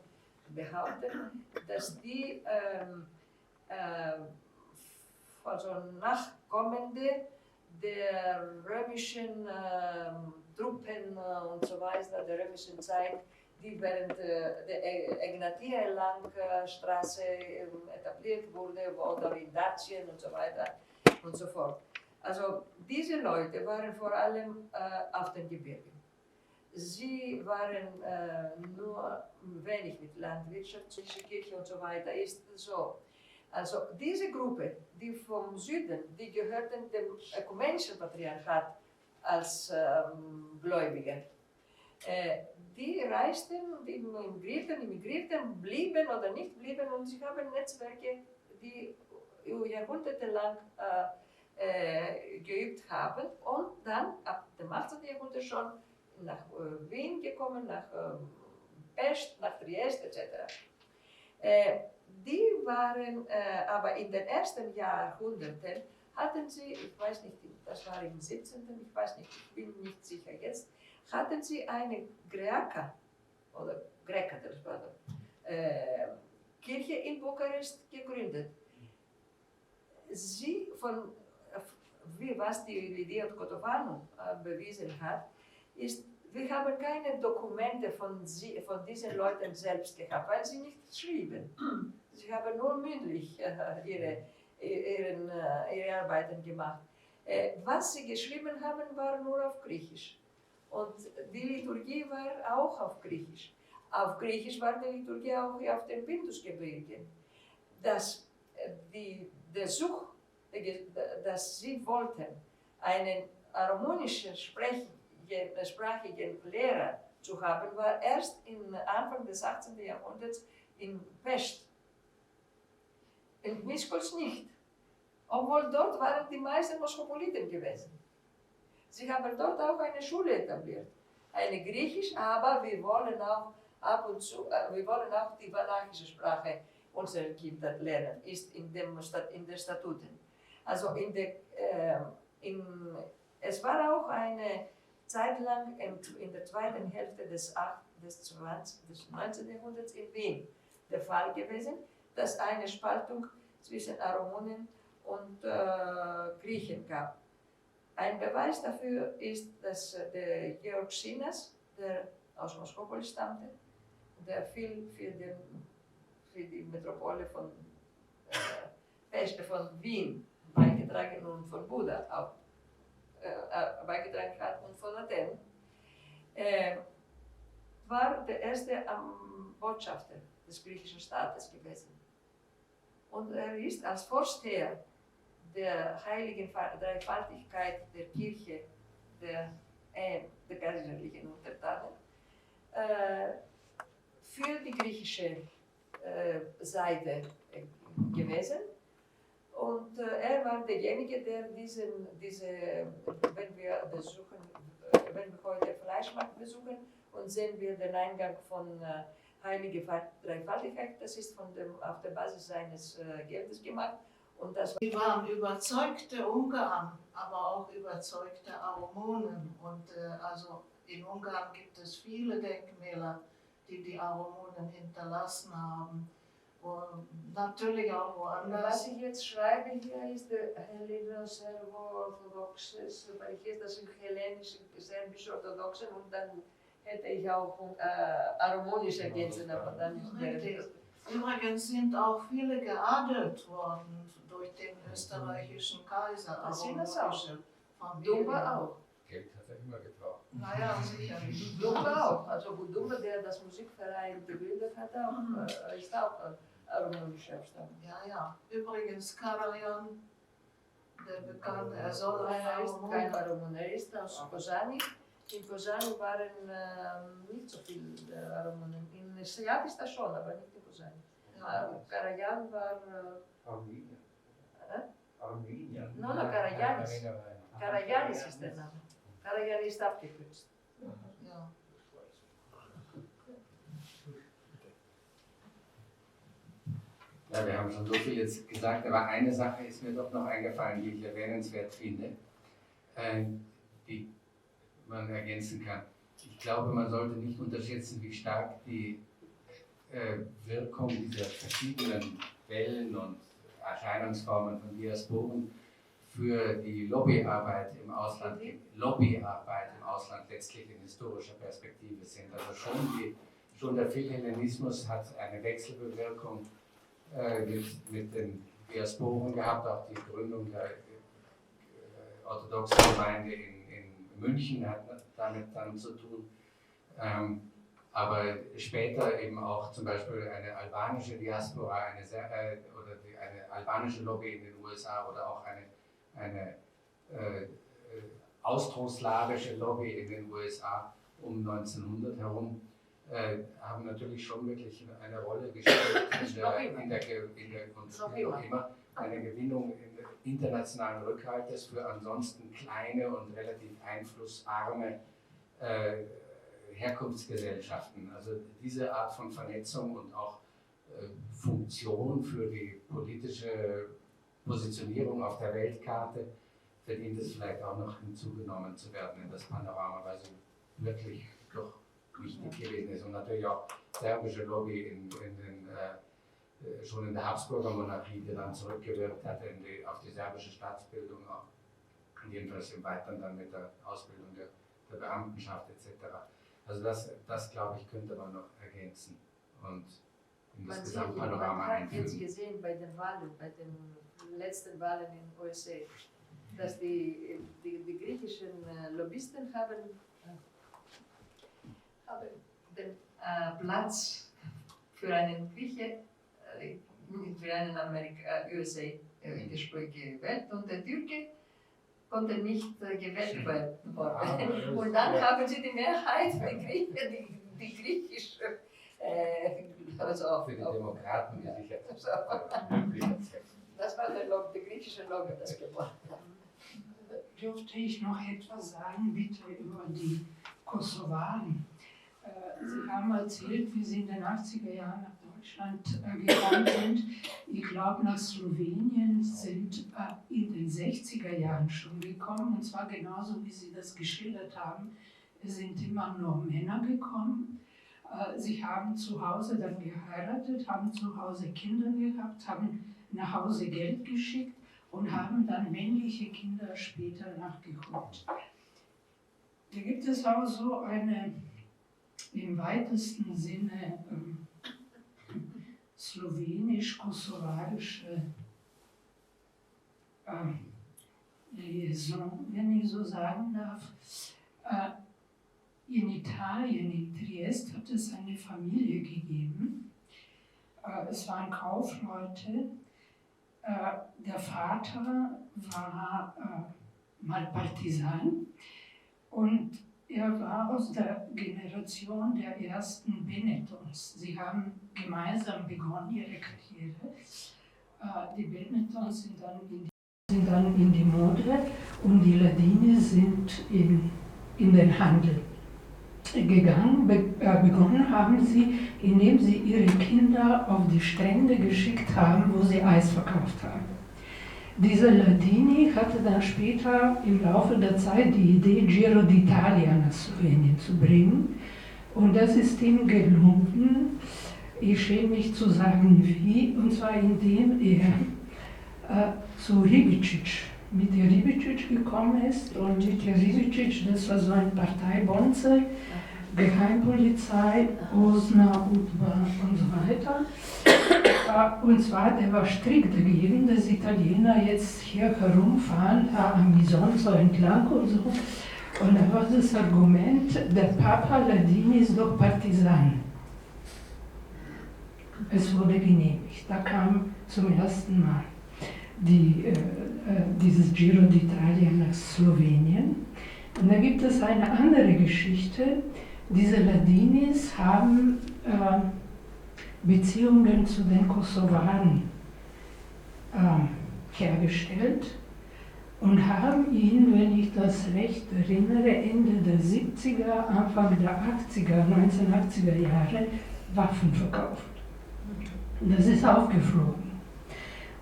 behaupten, dass die also Nachkommende der römischen Truppen und so weiter, der römischen Zeit, die während der Egnatier-Lang-Straße etabliert wurde, oder in Dakien und so weiter und so fort. Also diese Leute waren vor allem auf den Gebirgen. Sie waren nur wenig mit Landwirtschaft, Kirche und so weiter, ist so. Also diese Gruppe, die vom Süden, die gehörten dem ökumenischen Patriarchat als Gläubige. Die reisten, die immigrierten, blieben oder nicht blieben und sie haben Netzwerke, die jahrhundertelang geübt haben und dann ab dem 18. Jahrhundert schon nach Wien gekommen, nach Pest, nach Triest etc. Die waren aber in den ersten Jahrhunderten hatten sie, ich weiß nicht, das war im 17., ich weiß nicht, ich bin nicht sicher jetzt, hatten sie eine Greaca, oder Greca, das war Kirche in Bukarest gegründet. Sie was die Lydia Kotovanu bewiesen hat, ist, wir haben keine Dokumente von diesen Leuten selbst gehabt, weil sie nicht schrieben. Sie haben nur mündlich ihre Arbeiten gemacht. Was sie geschrieben haben, war nur auf Griechisch. Und die Liturgie war auch auf Griechisch. Auf Griechisch war die Liturgie auch auf den Pindusgebirgen. Dass sie wollten, einen aramonischen sprachigen Lehrer zu haben, war erst Anfang des 18. Jahrhunderts in Pest. In Miskolc nicht. Obwohl dort waren die meisten Moskopoliten gewesen. Sie haben dort auch eine Schule etabliert. Eine Griechisch, aber wir wollen auch ab und zu, wir wollen auch die walachische Sprache unserer Kinder lernen, ist in den Statuten. Also es war auch eine Zeit lang in der zweiten Hälfte des 19. Jahrhunderts in Wien der Fall gewesen, dass eine Spaltung zwischen Aromonen und Griechen gab. Ein Beweis dafür ist, dass der Georg Sinas, der aus Moskopol stammte, der viel für die Metropole von Wien beigetragen und von Buda auch beigetragen hat und von Athen, war der erste Botschafter des griechischen Staates gewesen. Und er ist als Vorsteher der heiligen Dreifaltigkeit der Kirche der kaiserlichen Untertanen für die griechische Seite gewesen. Und er war derjenige, der wenn wir heute Fleischmarkt besuchen und sehen wir den Eingang von Heilige Dreifaltigkeit, das ist auf der Basis seines Geldes gemacht. Und die waren überzeugte Ungarn, aber auch überzeugte Aromonen. Und also in Ungarn gibt es viele Denkmäler, die Aromonen hinterlassen haben. Und natürlich auch woanders. Was ich jetzt schreibe hier ist der Helleno-Serbo-Orthodoxes, weil hier das sind hellenisch-serbisch-orthodoxen und dann hätte ich auch aromonisch ergänzen, aber dann Richtig. Übrigens sind auch viele geadelt worden durch den österreichischen Kaiser. Das sind das auch. Dumba auch. Geld hat er immer gebraucht. Naja, sicherlich. Dummer auch. Also Dummer, der das Musikverein gebildet hat, auch, ist auch aramonischer Abstammung. Ja. Übrigens, Karajan, der bekannte, er soll ein Er ist Aramun. kein Aramun, er ist aus Kozani. In Kozani waren nicht so viele Aramunen. In Siyat ist das schon, aber nicht in Kozani. Karajan war. Armenien. Armenien. Karajanis. Karajanis ist der Name. Karajan ist abgekürzt. Ja. Ja, wir haben schon so viel jetzt gesagt, aber eine Sache ist mir doch noch eingefallen, die ich erwähnenswert finde, die man ergänzen kann. Ich glaube, man sollte nicht unterschätzen, wie stark die Wirkung dieser verschiedenen Wellen und Erscheinungsformen von Diasporen für die Lobbyarbeit im Ausland letztlich in historischer Perspektive sind. Also schon der Philhellenismus hat eine Wechselbewirkung mit den Diasporen gehabt, auch die Gründung der orthodoxen Gemeinde in München hat damit dann zu tun. Aber später eben auch zum Beispiel eine albanische Diaspora, eine albanische Lobby in den USA oder auch eine austroslawische Lobby in den USA um 1900 herum, haben natürlich schon wirklich eine Rolle gespielt eine Gewinnung internationalen Rückhaltes für ansonsten kleine und relativ einflussarme Herkunftsgesellschaften. Also diese Art von Vernetzung und auch Funktion für die politische Positionierung auf der Weltkarte verdient es vielleicht auch noch hinzugenommen zu werden in das Panorama, weil sie wirklich doch wichtig gewesen ist und natürlich auch serbische Lobby schon in der Habsburger Monarchie, die dann zurückgewirkt hat auf die serbische Staatsbildung, auch jedenfalls im Weiteren dann mit der Ausbildung der Beamtenschaft etc. Also das glaube ich, könnte man noch ergänzen und in das Gesamtpanorama Man hat jetzt einfügen. gesehen bei den Wahlen, bei den letzten Wahlen in USA, dass die griechischen Lobbyisten haben den Platz für einen Grieche, für einen USA gewählt und der Türke konnte nicht gewählt werden. Und dann haben sie die Mehrheit, die griechische, also Für die Demokraten gesichert. das war der griechische Lobby, das gemacht hat. Dürfte ich noch etwas sagen, bitte, über die Kosovaren? Sie haben erzählt, wie Sie in den 80er Jahren nach Deutschland gekommen sind. Ich glaube, nach Slowenien sind in den 60er Jahren schon gekommen, und zwar genauso, wie Sie das geschildert haben. Es sind immer nur Männer gekommen. Sie haben zu Hause dann geheiratet, haben zu Hause Kinder gehabt, haben nach Hause Geld geschickt und haben dann männliche Kinder später nachgeholt. Da gibt es auch so eine im weitesten Sinne slowenisch-kosovarische Liaison, wenn ich so sagen darf. In Italien, in Triest, hat es eine Familie gegeben. Es waren Kaufleute. Der Vater war mal Partisan und er war aus der Generation der ersten Benettons. Sie haben gemeinsam begonnen ihre Karriere. Die Benettons sind dann in die Mode und die Ladini sind in den Handel gegangen. Begonnen haben sie, indem sie ihre Kinder auf die Strände geschickt haben, wo sie Eis verkauft haben. Dieser Ladini hatte dann später im Laufe der Zeit die Idee, Giro d'Italia nach Slowenien zu bringen. Und das ist ihm gelungen, ich schäme mich zu sagen wie, und zwar indem er zu Ribicic, mit der Ribicic gekommen ist. Und mit der Ribicic, das war so ein Parteibonze, Geheimpolizei, Osna, UDBA und so weiter. Und zwar, der war strikt dagegen, dass Italiener jetzt hier herumfahren, am Bison so entlang und so. Und da war das Argument, der Papa Ladini ist doch Partisan. Es wurde genehmigt. Da kam zum ersten Mal dieses Giro d'Italia nach Slowenien. Und da gibt es eine andere Geschichte. Diese Ladinis haben Beziehungen zu den Kosovaren hergestellt und haben ihnen, wenn ich das recht erinnere, Ende der 70er, Anfang der 80er, 1980er Jahre Waffen verkauft. Und das ist aufgeflogen.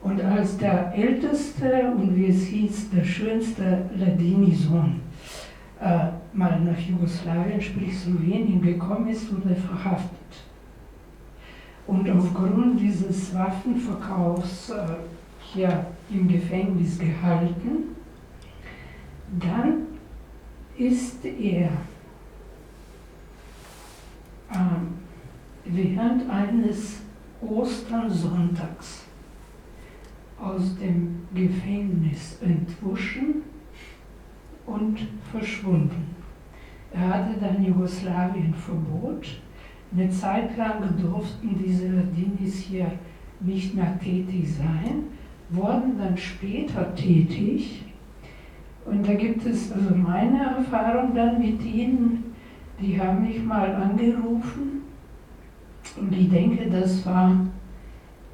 Und als der älteste und wie es hieß, der schönste Ladini-Sohn mal nach Jugoslawien, sprich Slowenien, gekommen ist, wurde er verhaftet. Und aufgrund dieses Waffenverkaufs hier im Gefängnis gehalten. Dann ist er während eines Ostersonntags aus dem Gefängnis entwuschen und verschwunden. Er hatte dann Jugoslawien-Verbot. Eine Zeit lang durften diese Ladinis hier nicht mehr tätig sein, wurden dann später tätig. Und da gibt es also meine Erfahrung dann mit ihnen, die haben mich mal angerufen und ich denke, das war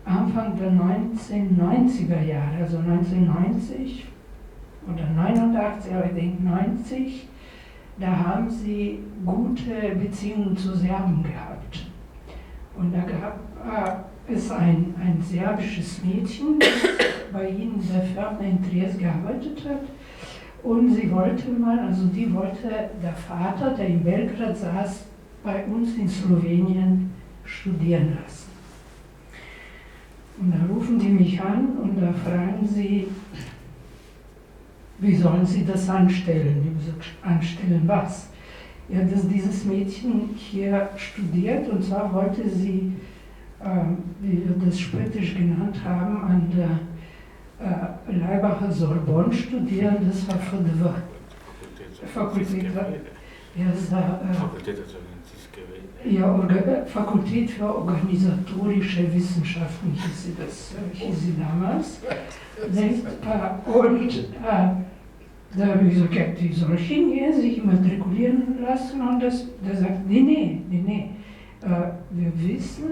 Anfang der 1990er Jahre, also 1990 oder 89, aber ich denke 90, da haben sie gute Beziehungen zu Serben gehabt. Und da gab es ein serbisches Mädchen, das bei ihnen in der Firma in Triest gearbeitet hat. Und sie wollte mal, also die wollte der Vater, der in Belgrad saß, bei uns in Slowenien studieren lassen. Und da rufen die mich an und da fragen sie, wie sollen sie das anstellen? Ich habe gesagt, anstellen was? Ja, dass dieses Mädchen hier studiert und zwar wollte sie, wie wir das spöttisch genannt haben, an der Leibacher Sorbonne studieren. Das war für die Fakultät, Fakultät für organisatorische Wissenschaften hieß sie damals. Und da habe ich gesagt, ja, die soll hingehen, sich immatrikulieren lassen und der sagt, nee. Wir wissen,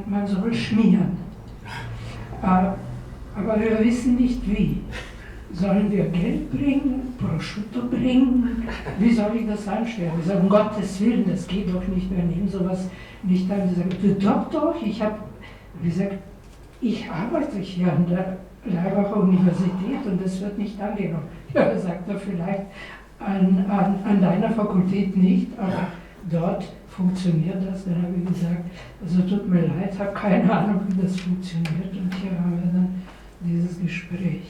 man soll schmieren. Aber wir wissen nicht wie. Sollen wir Geld bringen, Prosciutto bringen? Wie soll ich das anstellen? Ich sage, um Gottes Willen, das geht doch nicht, wir nehmen sowas nicht an. Ich sage, doch, ich habe gesagt, ich arbeite hier an der Leibacher Universität und das wird nicht angenommen. Ja, sagt er, vielleicht an deiner Fakultät nicht, aber dort funktioniert das. Dann habe ich gesagt, also tut mir leid, habe keine Ahnung, wie das funktioniert und hier haben wir dann dieses Gespräch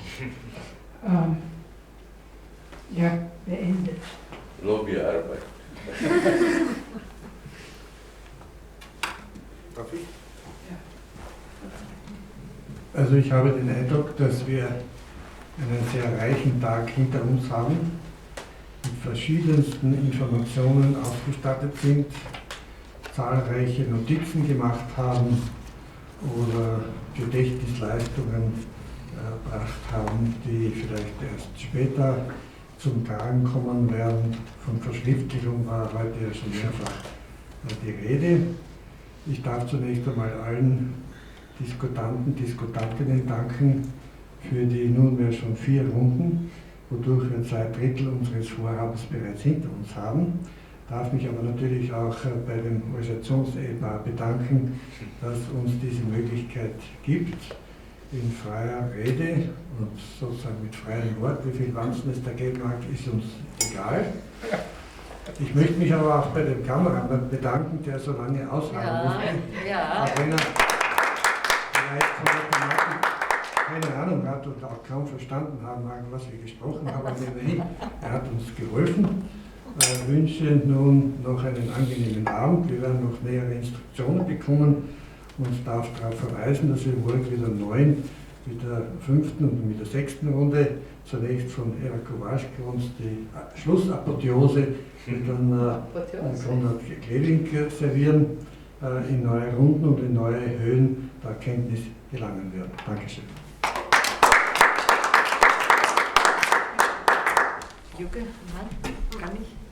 beendet. Lobbyarbeit. Darf ich? Also ich habe den Eindruck, dass wir einen sehr reichen Tag hinter uns haben, mit verschiedensten Informationen ausgestattet sind, zahlreiche Notizen gemacht haben oder Gedächtnisleistungen erbracht haben, die vielleicht erst später zum Tragen kommen werden. Von Verschriftlichung war heute ja schon mehrfach die Rede. Ich darf zunächst einmal allen Diskutanten, Diskutantinnen danken für die nunmehr schon 4 Runden, wodurch wir 2/3 unseres Vorhabens bereits hinter uns haben. Darf mich aber natürlich auch bei dem Organisationsehepaar bedanken, dass uns diese Möglichkeit gibt, in freier Rede und sozusagen mit freiem Wort, wie viel Wanzen es da geben mag, ist uns egal. Ich möchte mich aber auch bei dem Kameramann bedanken, der so lange ausharren musste. Ja. Auch wenn er vielleicht von der Thematik keine Ahnung hat und auch kaum verstanden haben mag, was wir gesprochen haben, aber immerhin, er hat uns geholfen. Ich wünsche nun noch einen angenehmen Abend. Wir werden noch nähere Instruktionen bekommen und darf darauf verweisen, dass wir morgen wieder 9 mit der 5. und mit der 6. Runde. Zunächst von Eva Kowalski uns die Schlussapotheose, die dann Konrad Kleving servieren, in neue Runden und in neue Höhen der Erkenntnis gelangen werden. Dankeschön. Jürgen, nein, kann ich.